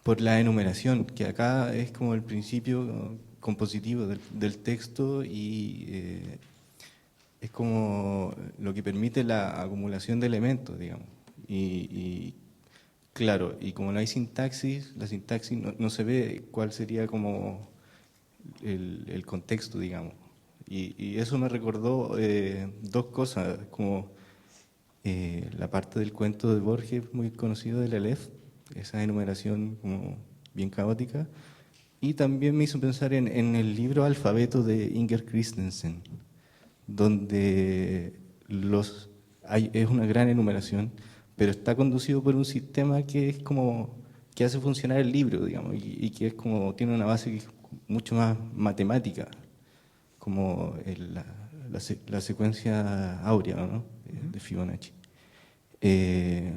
Speaker 4: por la enumeración, que acá es como el principio compositivo del texto y es como lo que permite la acumulación de elementos, digamos. Y claro, y como no hay sintaxis, la sintaxis no se ve cuál sería como el contexto, digamos. Y eso me recordó dos cosas, como la parte del cuento de Borges muy conocido del Aleph, esa enumeración como bien caótica, y también me hizo pensar en el libro Alfabeto de Inger Christensen, donde es una gran enumeración, pero está conducido por un sistema que es como que hace funcionar el libro, digamos, y que es como tiene una base que es mucho más matemática, como la secuencia áurea, ¿no? De Fibonacci.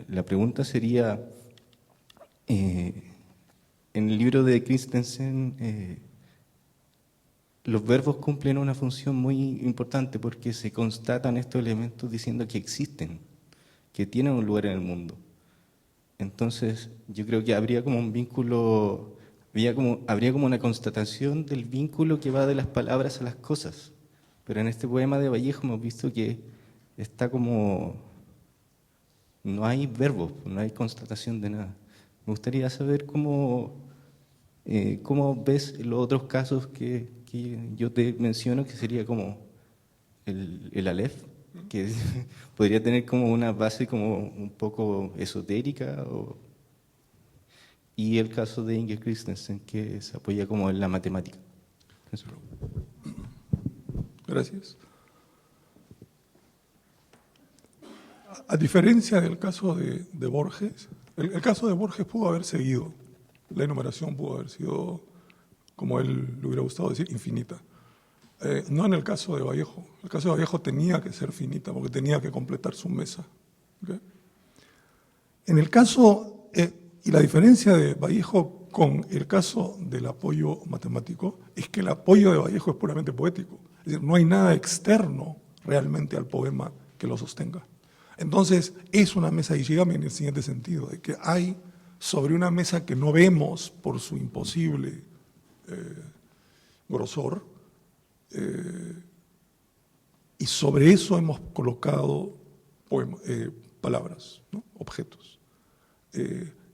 Speaker 4: La pregunta sería, en el libro de Christensen, los verbos cumplen una función muy importante porque se constatan estos elementos diciendo que existen, que tienen un lugar en el mundo. Entonces, yo creo que habría como un vínculo, habría como una constatación del vínculo que va de las palabras a las cosas. Pero en este poema de Vallejo hemos visto que está como, no hay verbos, no hay constatación de nada. Me gustaría saber cómo ves los otros casos que yo te menciono, que sería como el Aleph, que podría tener como una base como un poco esotérica, y el caso de Inger Christensen, que se apoya como en la matemática. Eso.
Speaker 3: Gracias. A diferencia del caso de Borges, el caso de Borges pudo haber seguido, la enumeración pudo haber sido, como él le hubiera gustado decir, infinita. No en el caso de Vallejo. El caso de Vallejo tenía que ser finita porque tenía que completar su mesa. ¿Okay? En el caso, y la diferencia de Vallejo con el caso del apoyo matemático, es que el apoyo de Vallejo es puramente poético. Es decir, no hay nada externo realmente al poema que lo sostenga. Entonces, es una mesa de Ishigami en el siguiente sentido, de que hay sobre una mesa que no vemos por su imposible grosor, y sobre eso hemos colocado palabras, ¿no? Objetos.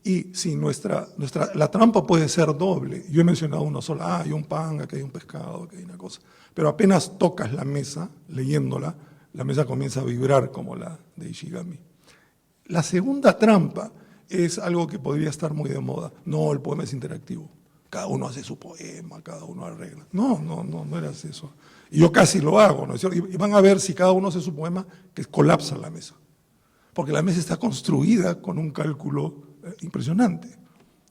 Speaker 3: Y sí, la trampa puede ser doble. Yo he mencionado una sola, hay un pan, aquí hay un pescado, aquí hay una cosa. Pero apenas tocas la mesa, leyéndola, la mesa comienza a vibrar como la de Ishigami. La segunda trampa es algo que podría estar muy de moda. No, el poema es interactivo. Cada uno hace su poema, cada uno arregla. No era eso. Y yo casi lo hago, ¿no es cierto? Y van a ver si cada uno hace su poema, que colapsa la mesa. Porque la mesa está construida con un cálculo impresionante.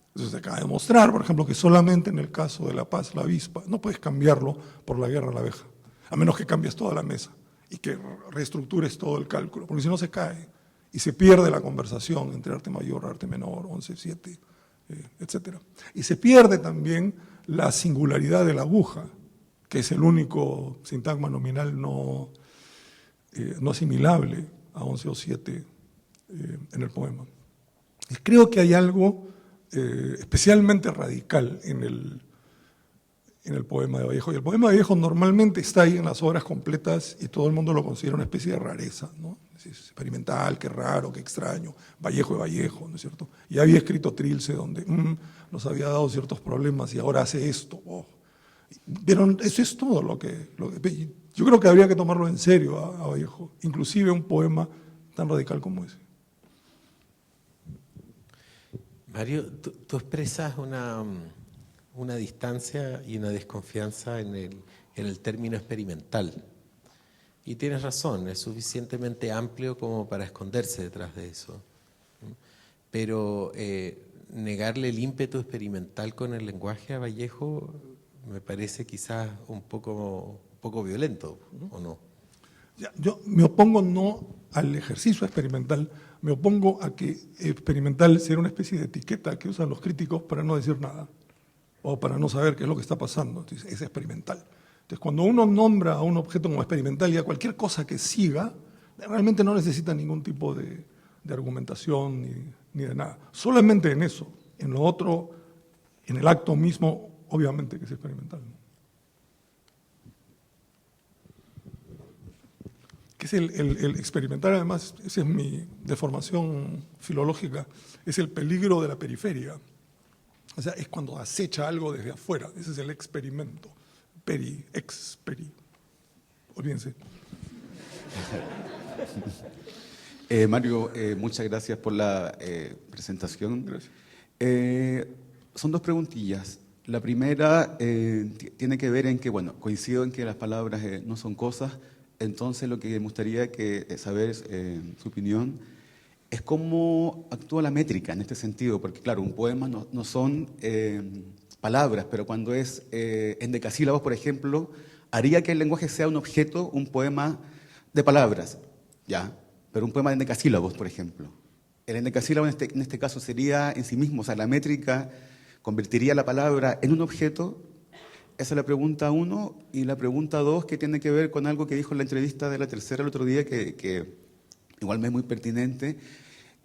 Speaker 3: Entonces se acaba de mostrar, por ejemplo, que solamente en el caso de La Paz, la avispa, no puedes cambiarlo por la guerra a la abeja, a menos que cambies toda la mesa y que reestructures todo el cálculo, porque si no se cae y se pierde la conversación entre arte mayor, arte menor, 11-7, etc. Y se pierde también la singularidad de la aguja, que es el único sintagma nominal no asimilable a 11 o 7 en el poema. Y creo que hay algo especialmente radical en el poema de Vallejo. Y el poema de Vallejo normalmente está ahí en las obras completas y todo el mundo lo considera una especie de rareza, ¿no? Es experimental, qué raro, qué extraño, Vallejo de Vallejo, ¿no es cierto? Y había escrito Trilce donde nos había dado ciertos problemas y ahora hace esto. Oh. Pero eso es todo lo que yo creo que habría que tomarlo en serio a Vallejo, inclusive un poema tan radical como ese.
Speaker 1: Mario, tú expresas una distancia y una desconfianza en el término experimental. Y tienes razón, es suficientemente amplio como para esconderse detrás de eso. Pero negarle el ímpetu experimental con el lenguaje a Vallejo me parece quizás un poco violento, ¿o no?
Speaker 3: Yo me opongo no al ejercicio experimental, me opongo a que experimental sea una especie de etiqueta que usan los críticos para no decir nada o para no saber qué es lo que está pasando. Entonces, es experimental. Entonces, cuando uno nombra a un objeto como experimental y a cualquier cosa que siga, realmente no necesita ningún tipo de argumentación ni de nada. Solamente en eso, en lo otro, en el acto mismo, obviamente que es experimental. Que es el experimental, además, esa es mi deformación filológica, es el peligro de la periferia. O sea, es cuando acecha algo desde afuera, ese es el experimento. Olvídense.
Speaker 5: Mario, muchas gracias por la presentación.
Speaker 3: Gracias.
Speaker 5: Son dos preguntillas. La primera tiene que ver en que, bueno, coincido en que las palabras no son cosas, entonces lo que me gustaría saber su opinión es cómo actúa la métrica en este sentido, porque claro, un poema no son palabras, pero cuando es en decasílabos, por ejemplo, haría que el lenguaje sea un objeto, un poema de palabras, ¿ya? Pero un poema en decasílabos, por ejemplo. El endecasílabo en este caso sería en sí mismo, o sea, la métrica convertiría la palabra en un objeto. Esa es la pregunta 1. Y la pregunta 2, que tiene que ver con algo que dijo en la entrevista de La Tercera el otro día, que igual me es muy pertinente,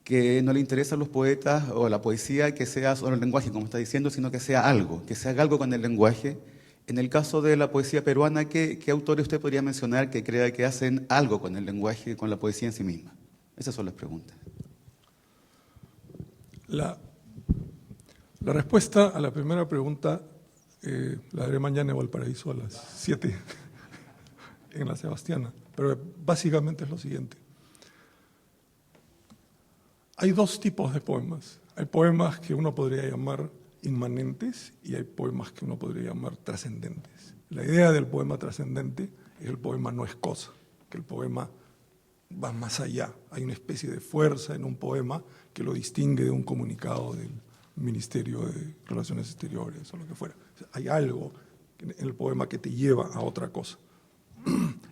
Speaker 5: que no le interesa a los poetas o a la poesía que sea solo el lenguaje, como está diciendo, sino que sea algo, que se haga algo con el lenguaje. En el caso de la poesía peruana, ¿qué autores usted podría mencionar que crea que hacen algo con el lenguaje, con la poesía en sí misma? Esas son las preguntas.
Speaker 3: La respuesta a la primera pregunta la daré mañana en Valparaíso a las 7 en la Sebastiana, pero básicamente es lo siguiente. Hay dos tipos de poemas. Hay poemas que uno podría llamar inmanentes y hay poemas que uno podría llamar trascendentes. La idea del poema trascendente es que el poema no es cosa, que el poema va más allá. Hay una especie de fuerza en un poema que lo distingue de un comunicado del Ministerio de Relaciones Exteriores o lo que fuera. Hay algo en el poema que te lleva a otra cosa.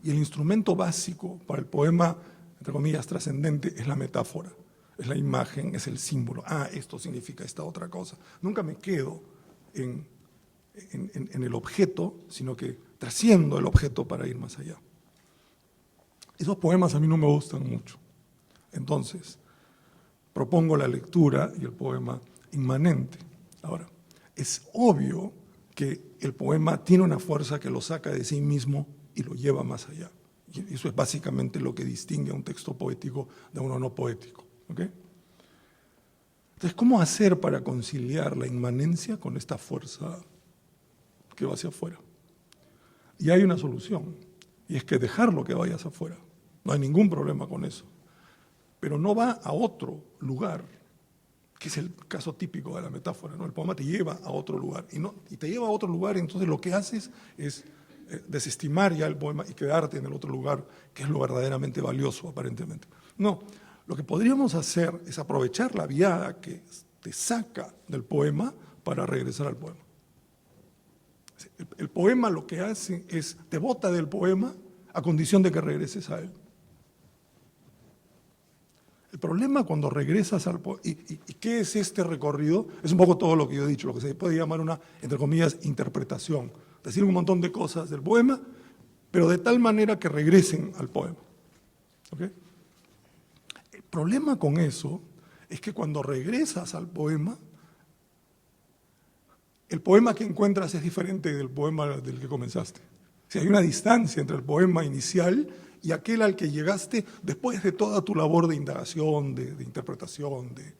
Speaker 3: Y el instrumento básico para el poema, entre comillas, trascendente, es la metáfora, es la imagen, es el símbolo. Ah, esto significa esta otra cosa. Nunca me quedo en el objeto, sino que trasciendo el objeto para ir más allá. Esos poemas a mí no me gustan mucho. Entonces, propongo la lectura y el poema inmanente. Ahora, es obvio que el poema tiene una fuerza que lo saca de sí mismo y lo lleva más allá. Y eso es básicamente lo que distingue a un texto poético de uno no poético. ¿Okay? Entonces, ¿cómo hacer para conciliar la inmanencia con esta fuerza que va hacia afuera? Y hay una solución, y es que dejarlo que vaya hacia afuera. No hay ningún problema con eso. Pero no va a otro lugar, que es el caso típico de la metáfora, ¿no? El poema te lleva a otro lugar, y te lleva a otro lugar, y entonces lo que haces es desestimar ya el poema y quedarte en el otro lugar, que es lo verdaderamente valioso, aparentemente. No, lo que podríamos hacer es aprovechar la viada que te saca del poema para regresar al poema. El poema lo que hace es, te bota del poema a condición de que regreses a él. El problema cuando regresas al poema, ¿y qué es este recorrido? Es un poco todo lo que yo he dicho, lo que se puede llamar una, entre comillas, interpretación. Decir un montón de cosas del poema, pero de tal manera que regresen al poema. ¿Okay? El problema con eso es que cuando regresas al poema, el poema que encuentras es diferente del poema del que comenzaste. O sea, hay una distancia entre el poema inicial y aquel al que llegaste después de toda tu labor de indagación, de interpretación, de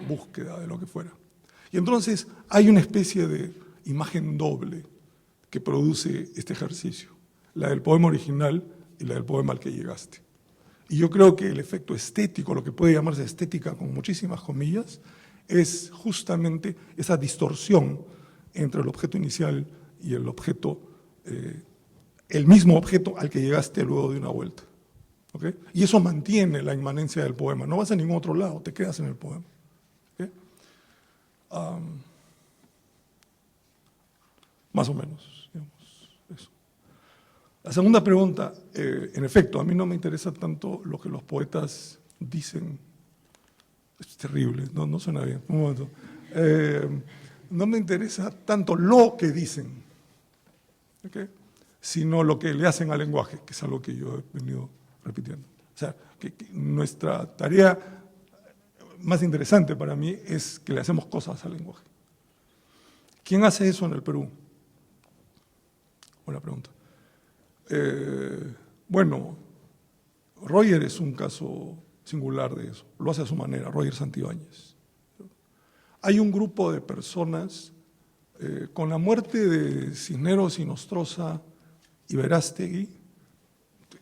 Speaker 3: búsqueda, de lo que fuera. Y entonces hay una especie de imagen doble que produce este ejercicio, la del poema original y la del poema al que llegaste. Y yo creo que el efecto estético, lo que puede llamarse estética con muchísimas comillas, es justamente esa distorsión entre el objeto inicial y el objeto, el mismo objeto al que llegaste luego de una vuelta. ¿Okay? Y eso mantiene la inmanencia del poema. No vas a ningún otro lado, te quedas en el poema. ¿Okay? Más o menos, digamos, eso. La segunda pregunta, en efecto, a mí no me interesa tanto lo que los poetas dicen. Es terrible, no suena bien. Un momento. No me interesa tanto lo que dicen, ¿okay? Sino lo que le hacen al lenguaje, que es algo que yo he venido repitiendo. O sea, que nuestra tarea más interesante para mí es que le hacemos cosas al lenguaje. ¿Quién hace eso en el Perú? Buena pregunta. Bueno, Roger es un caso singular de eso, lo hace a su manera, Roger Santibáñez. Hay un grupo de personas, con la muerte de Cisneros y Nostroza y Verástegui,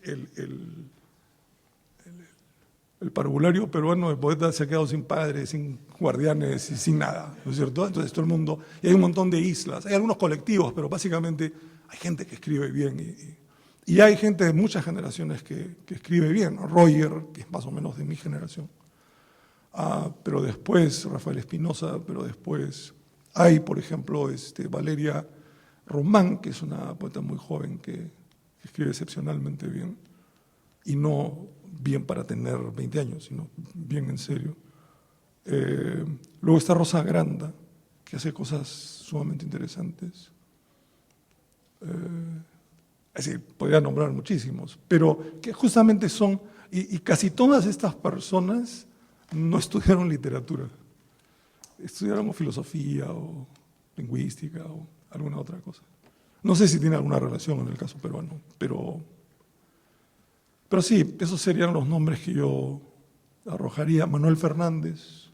Speaker 3: el parvulario peruano de poetas se ha quedado sin padres, sin guardianes y sin nada, ¿no es cierto? Entonces todo el mundo, y hay un montón de islas, hay algunos colectivos, pero básicamente hay gente que escribe bien y hay gente de muchas generaciones que escribe bien, ¿no? Roger, que es más o menos de mi generación, pero después Rafael Espinosa, pero después hay, por ejemplo, Valeria Román, que es una poeta muy joven que escribe excepcionalmente bien, y no bien para tener 20 años, sino bien en serio. Luego está Rosa Granda, que hace cosas sumamente interesantes. Es decir, podría nombrar muchísimos, pero que justamente son, y casi todas estas personas no estudiaron literatura, estudiaron filosofía o lingüística o alguna otra cosa. No sé si tiene alguna relación en el caso peruano, pero sí, esos serían los nombres que yo arrojaría. Manuel Fernández,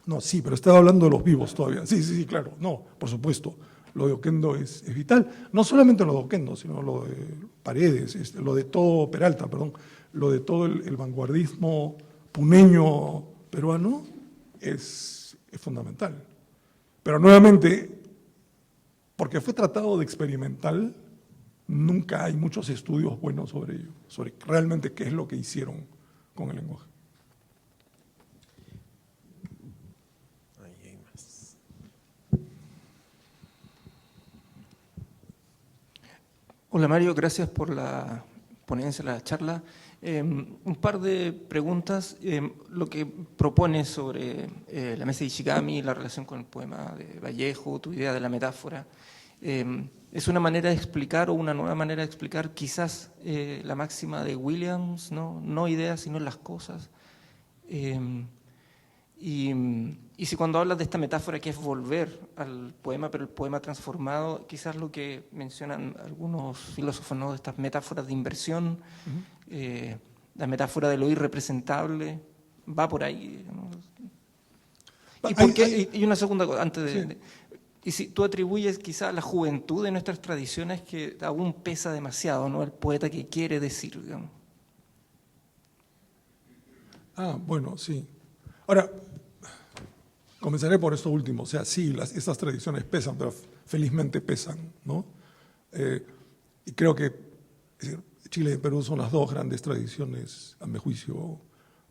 Speaker 3: No, sí, pero estaba hablando de los vivos todavía. Sí, claro. No, por supuesto. Lo de Oquendo es vital. No solamente lo de Oquendo, sino lo de Paredes, lo de todo Peralta, perdón, lo de todo el vanguardismo puneño peruano es fundamental. Pero nuevamente, porque fue tratado de experimental, nunca hay muchos estudios buenos sobre ello, sobre realmente qué es lo que hicieron con el lenguaje.
Speaker 1: Ahí hay más.
Speaker 6: Hola Mario, gracias por la ponencia, la charla. Un par de preguntas. Lo que propones sobre la mesa de Ishigami, la relación con el poema de Vallejo, tu idea de la metáfora, ¿es una manera de explicar o una nueva manera de explicar quizás la máxima de Williams, no ideas sino las cosas? Y si cuando hablas de esta metáfora que es volver al poema, pero el poema transformado, quizás lo que mencionan algunos filósofos, ¿no? De estas metáforas de inversión, la metáfora de lo irrepresentable, va por ahí, ¿no? Y una segunda cosa, antes de... Y si tú atribuyes quizás a la juventud de nuestras tradiciones que aún pesa demasiado, ¿no? El poeta que quiere decir, digamos.
Speaker 3: Bueno, sí. Ahora, comenzaré por esto último. O sea, sí, estas tradiciones pesan, pero felizmente pesan, ¿no? Y creo que es decir, Chile y Perú son las dos grandes tradiciones, a mi juicio,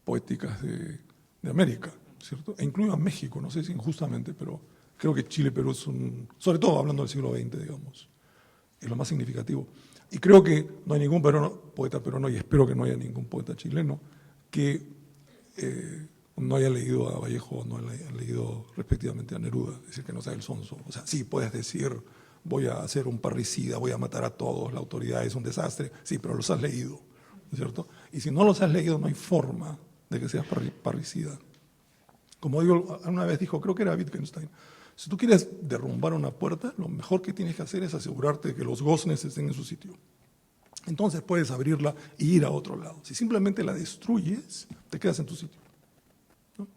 Speaker 3: poéticas de América, ¿cierto? E incluyo a México, no sé si injustamente, pero creo que Chile y Perú son, sobre todo hablando del siglo XX, digamos, es lo más significativo. Y creo que no hay ningún poeta peruano, y espero que no haya ningún poeta chileno, que no haya leído a Vallejo, no haya leído respectivamente a Neruda, es decir, que no sea el sonso. O sea, sí, puedes decir, voy a hacer un parricida, voy a matar a todos, la autoridad es un desastre, sí, pero los has leído, ¿no es cierto? Y si no los has leído, no hay forma de que seas parricida. Como digo, una vez dijo, creo que era Wittgenstein, si tú quieres derrumbar una puerta, lo mejor que tienes que hacer es asegurarte de que los goznes estén en su sitio. Entonces puedes abrirla e ir a otro lado. Si simplemente la destruyes, te quedas en tu sitio, ¿no?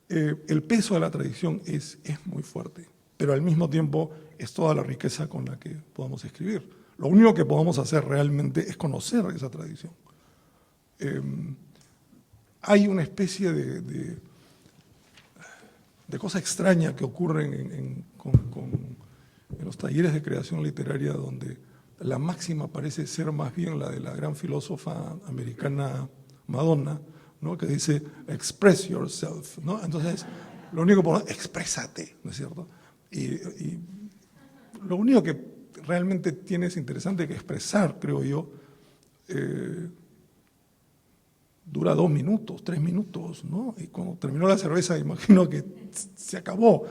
Speaker 3: El peso de la tradición es muy fuerte, pero al mismo tiempo es toda la riqueza con la que podamos escribir. Lo único que podemos hacer realmente es conocer esa tradición. Hay una especie de cosa extraña que ocurre en los talleres de creación literaria, donde la máxima parece ser más bien la de la gran filósofa americana Madonna, ¿no? Que dice, express yourself, ¿no? Entonces, lo único que podemos, exprésate, ¿no es cierto? Y lo único que realmente tienes interesante que expresar, creo yo, dura 2 minutos, 3 minutos, ¿no? Y cuando terminó la cerveza, imagino que se acabó.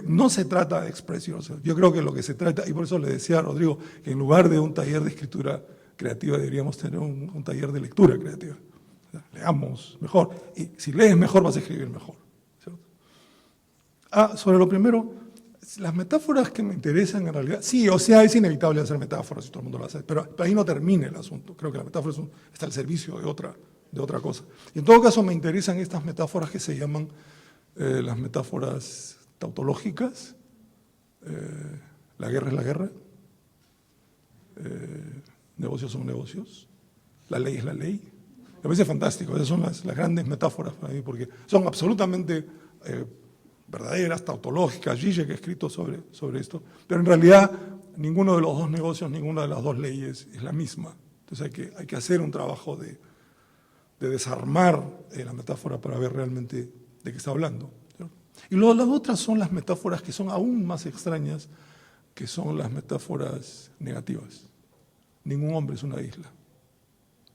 Speaker 3: No se trata de express yourself. Yo creo que lo que se trata, y por eso le decía a Rodrigo, que en lugar de un taller de escritura creativa deberíamos tener un taller de lectura creativa. O sea, leamos mejor. Y si lees mejor, vas a escribir mejor, ¿cierto? Sobre lo primero, las metáforas que me interesan en realidad, sí, o sea, es inevitable hacer metáforas y todo el mundo lo hace, pero ahí no termina el asunto. Creo que la metáfora está al servicio de otra cosa. Y en todo caso me interesan estas metáforas que se llaman las metáforas tautológicas. La guerra es la guerra, negocios son negocios, la ley es la ley. Me parece fantástico, esas son las grandes metáforas para mí, porque son absolutamente verdaderas, tautológicas. Zizek ha escrito sobre esto, pero en realidad ninguno de los dos negocios, ninguna de las dos leyes es la misma. Entonces hay que hacer un trabajo de desarmar la metáfora para ver realmente de qué está hablando, ¿cierto? Y luego las otras son las metáforas que son aún más extrañas, que son las metáforas negativas. Ningún hombre es una isla.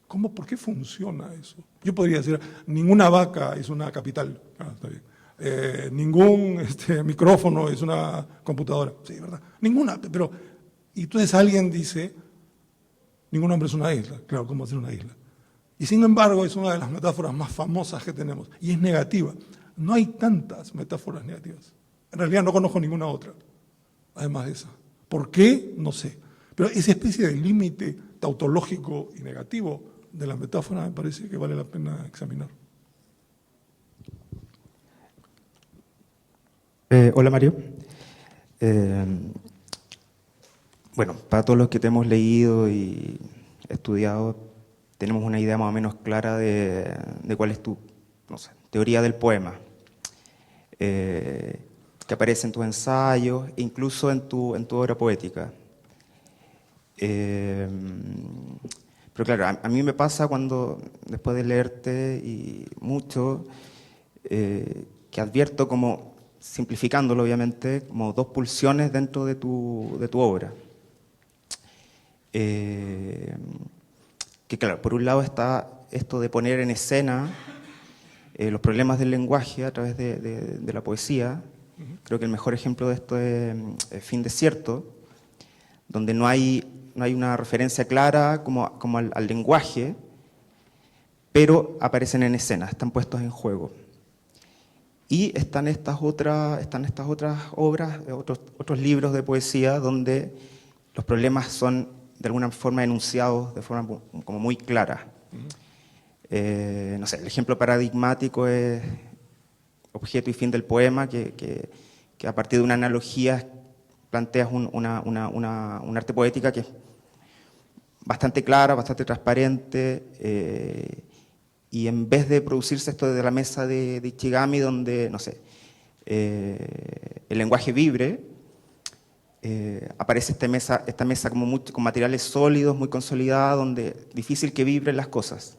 Speaker 3: ¿Cómo? ¿Por qué funciona eso? Yo podría decir, ninguna vaca es una capital. Está bien. Ningún micrófono es una computadora. Sí, ¿verdad? Ninguna, pero... Y entonces alguien dice, ningún hombre es una isla. Claro, ¿cómo hacer una isla? Y sin embargo es una de las metáforas más famosas que tenemos, y es negativa. No hay tantas metáforas negativas. En realidad no conozco ninguna otra, además de esa. ¿Por qué? No sé. Pero esa especie de límite tautológico y negativo de la metáfora me parece que vale la pena examinar.
Speaker 7: Hola Mario. Eh, bueno, para todos los que te hemos leído y estudiado, tenemos una idea más o menos clara de cuál es tu, no sé, teoría del poema, que aparece en tus ensayos e incluso en tu obra poética. Pero claro, a mí me pasa cuando, después de leerte y mucho, que advierto como, simplificándolo obviamente, como dos pulsiones dentro de tu obra. Que claro, por un lado está esto de poner en escena los problemas del lenguaje a través de la poesía. Creo que el mejor ejemplo de esto es Fin Desierto, donde no hay una referencia clara como al lenguaje, pero aparecen en escena, están puestos en juego. Y están estas otras obras, otros libros de poesía donde los problemas son de alguna forma enunciados de forma como muy clara. No sé, el ejemplo paradigmático es Objeto y fin del poema, que a partir de una analogía planteas una arte poética que es bastante clara, bastante transparente, y en vez de producirse esto desde la mesa de Ichigami, donde, no sé, el lenguaje vibre, aparece esta mesa como con materiales sólidos, muy consolidada, donde es difícil que vibren las cosas.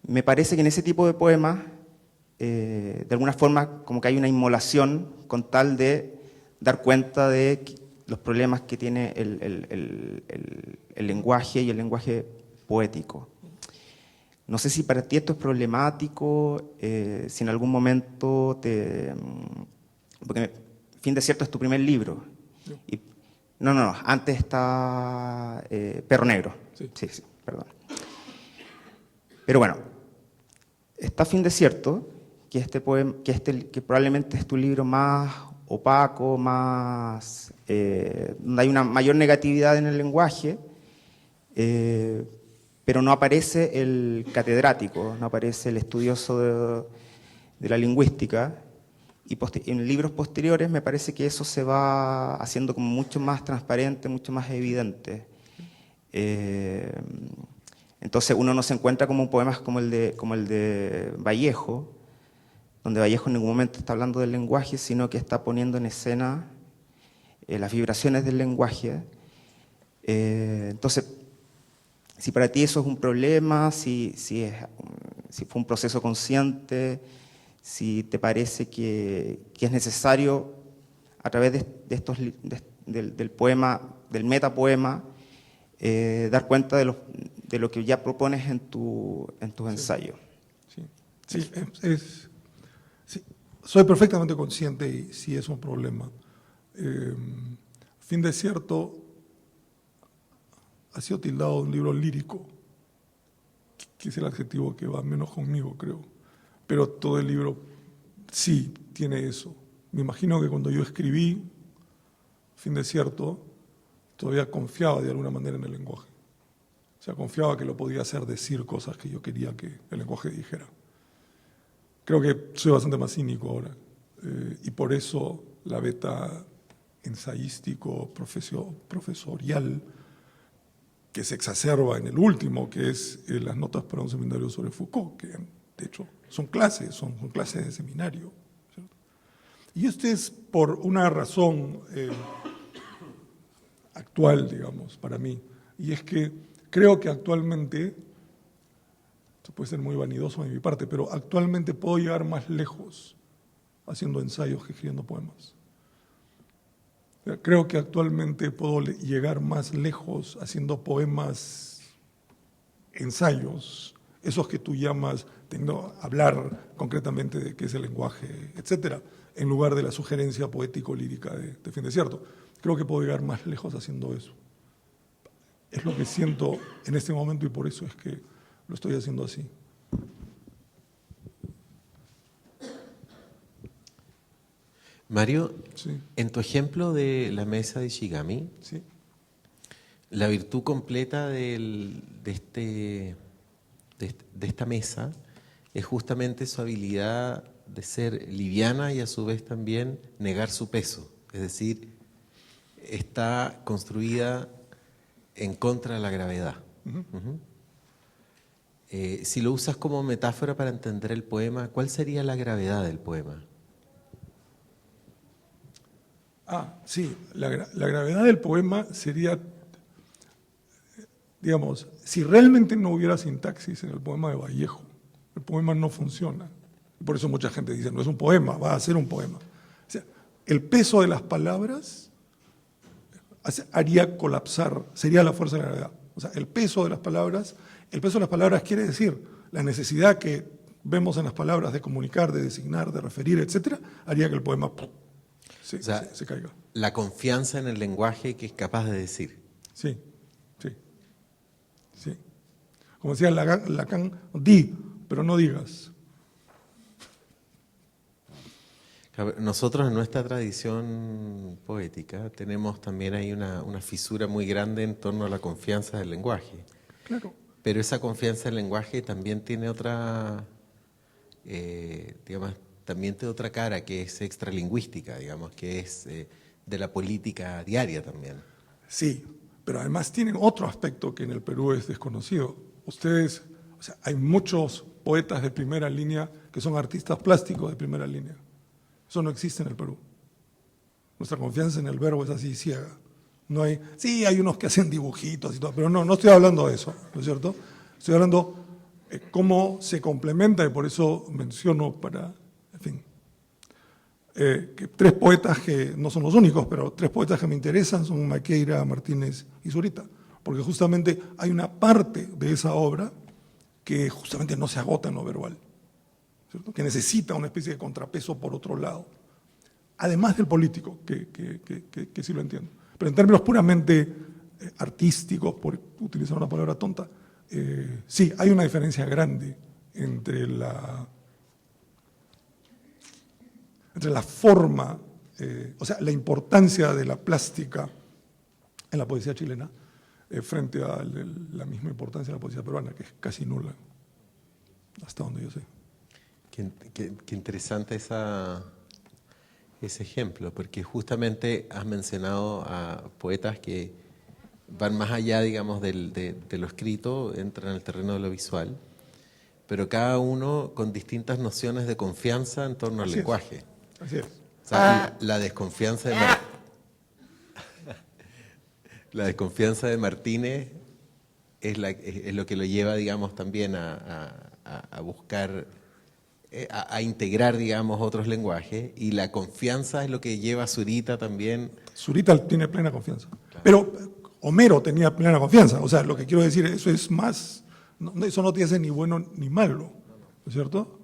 Speaker 7: Me parece que en ese tipo de poemas, de alguna forma, como que hay una inmolación con tal de dar cuenta de los problemas que tiene el lenguaje y el lenguaje poético. No sé si para ti esto es problemático, si en algún momento porque Fin Desierto es tu primer libro. Y, no, antes está Perro Negro. Sí, perdón. Pero bueno, está Fin Desierto, que este poema, que probablemente es tu libro más opaco, más donde hay una mayor negatividad en el lenguaje, pero no aparece el catedrático, no aparece el estudioso de la lingüística, y en libros posteriores me parece que eso se va haciendo como mucho más transparente, mucho más evidente. Entonces uno no se encuentra como poemas como el de Vallejo, donde Vallejo en ningún momento está hablando del lenguaje, sino que está poniendo en escena las vibraciones del lenguaje. Entonces, si para ti eso es un problema, si fue un proceso consciente, si te parece que es necesario a través del poema, del metapoema, dar cuenta de lo que ya propones en tus ensayos.
Speaker 3: Sí, soy perfectamente consciente y sí es un problema. Fin Desierto ha sido tildado de un libro lírico, que es el adjetivo que va menos conmigo, creo. Pero todo el libro sí tiene eso. Me imagino que cuando yo escribí Fin Desierto, todavía confiaba de alguna manera en el lenguaje. O sea, confiaba que lo podía hacer decir cosas que yo quería que el lenguaje dijera. Creo que soy bastante más cínico ahora. Y por eso la beta ensayístico, profesorial, que se exacerba en el último, que es las notas para un seminario sobre Foucault, que de hecho son clases de seminario, ¿cierto? Y esto es por una razón actual, digamos, para mí, y es que creo que actualmente, esto puede ser muy vanidoso de mi parte, pero actualmente puedo llegar más lejos haciendo ensayos que escribiendo poemas. Creo que actualmente puedo llegar más lejos haciendo poemas, ensayos, esos que tú llamas, hablar concretamente de qué es el lenguaje, etcétera, en lugar de la sugerencia poético-lírica de Fin Desierto. Creo que puedo llegar más lejos haciendo eso. Es lo que siento en este momento y por eso es que lo estoy haciendo así.
Speaker 1: Mario,
Speaker 3: Sí.
Speaker 1: en tu ejemplo de la mesa de Ichigami,
Speaker 3: Sí.
Speaker 1: la virtud completa de esta mesa es justamente su habilidad de ser liviana y a su vez también negar su peso. Es decir, está construida en contra de la gravedad. Ujú. Si lo usas como metáfora para entender el poema, ¿cuál sería la gravedad del poema?
Speaker 3: Sí, la gravedad del poema sería, digamos, si realmente no hubiera sintaxis en el poema de Vallejo, el poema no funciona. Por eso mucha gente dice, no es un poema, va a ser un poema. O sea, el peso de las palabras haría colapsar, sería la fuerza de la gravedad. O sea, el peso de las palabras quiere decir la necesidad que vemos en las palabras de comunicar, de designar, de referir, etcétera, haría que el poema se caiga.
Speaker 1: La confianza en el lenguaje que es capaz de decir.
Speaker 3: Sí. Como decía Lacan, di, pero no digas.
Speaker 1: Nosotros en nuestra tradición poética tenemos también ahí una fisura muy grande en torno a la confianza del lenguaje.
Speaker 3: Claro.
Speaker 1: Pero esa confianza del lenguaje también tiene otra, también tiene otra cara que es extralingüística, digamos, que es de la política diaria también.
Speaker 3: Sí, pero además tienen otro aspecto que en el Perú es desconocido. Ustedes, o sea, hay muchos poetas de primera línea que son artistas plásticos de primera línea. Eso no existe en el Perú. Nuestra confianza en el verbo es así ciega. No hay, sí, hay unos que hacen dibujitos y todo, pero no estoy hablando de eso, ¿no es cierto? Estoy hablando de cómo se complementa y por eso menciono en fin, que tres poetas que no son los únicos, pero tres poetas que me interesan son Maqueira, Martínez y Zurita, porque justamente hay una parte de esa obra que justamente no se agota en lo verbal, ¿cierto? Que necesita una especie de contrapeso por otro lado, además del político, que sí lo entiendo. Pero en términos puramente artísticos, por utilizar una palabra tonta, sí, hay una diferencia grande entre la forma, o sea, la importancia de la plástica en la poesía chilena frente a la misma importancia de la poesía peruana, que es casi nula, hasta donde yo sé.
Speaker 1: Qué interesante ese ejemplo, porque justamente has mencionado a poetas que van más allá, digamos, de lo escrito, entran en el terreno de lo visual, pero cada uno con distintas nociones de confianza en torno al lenguaje.
Speaker 3: Así es.
Speaker 1: O sea, la desconfianza de la desconfianza de Martínez es lo que lo lleva, digamos, también a buscar, a integrar, digamos, otros lenguajes, y la confianza es lo que lleva a Zurita también.
Speaker 3: Zurita tiene plena confianza. Claro. Pero Homero tenía plena confianza. O sea, lo que quiero decir, eso es más, eso no te hace ni bueno ni malo, ¿no es cierto?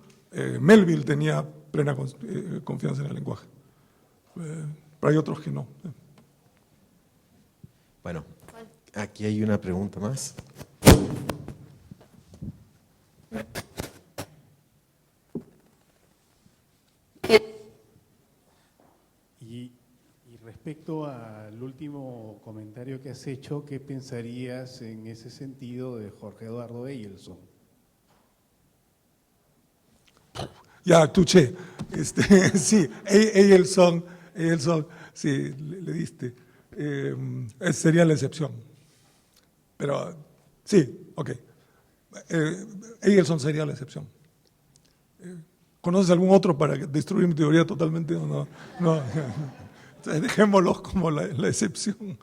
Speaker 3: Melville tenía plena confianza en el lenguaje. Pero hay otros que no.
Speaker 1: Bueno, aquí hay una pregunta más.
Speaker 8: Y respecto al último comentario que has hecho, ¿qué pensarías en ese sentido de Jorge Eduardo Eyelson?
Speaker 3: Ya, Tuché. Sí, Eyelson, sí, le diste. Sería la excepción. Pero, sí, ok. Eyelson sería la excepción. ¿Conoces algún otro para destruir mi teoría totalmente? No. Entonces, dejémoslos como la excepción.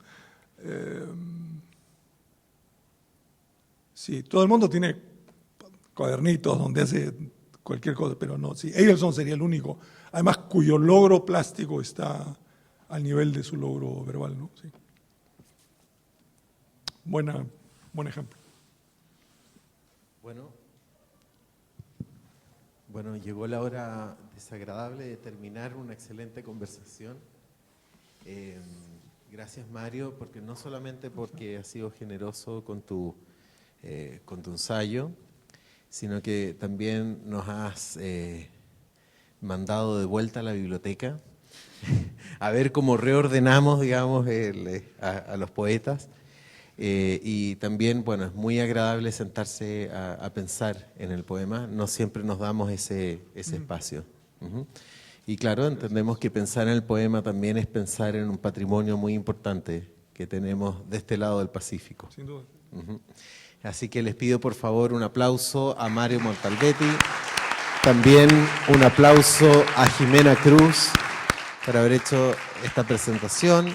Speaker 3: Sí, todo el mundo tiene cuadernitos donde hace cualquier cosa, pero no, sí, Eyelson sería el único, además cuyo logro plástico está al nivel de su logro verbal, ¿no? Sí. Buen ejemplo.
Speaker 1: Bueno, llegó la hora desagradable de terminar una excelente conversación. Gracias, Mario, porque no solamente porque has sido generoso con tu ensayo, sino que también nos has mandado de vuelta a la biblioteca a ver cómo reordenamos, digamos, a los poetas. Y también, bueno, es muy agradable sentarse a pensar en el poema. No siempre nos damos ese espacio. Ujú. Y claro, entendemos que pensar en el poema también es pensar en un patrimonio muy importante que tenemos de este lado del Pacífico.
Speaker 3: Sin duda.
Speaker 1: Ujú. Así que les pido por favor un aplauso a Mario Montalbetti, también un aplauso a Jimena Cruz por haber hecho esta presentación.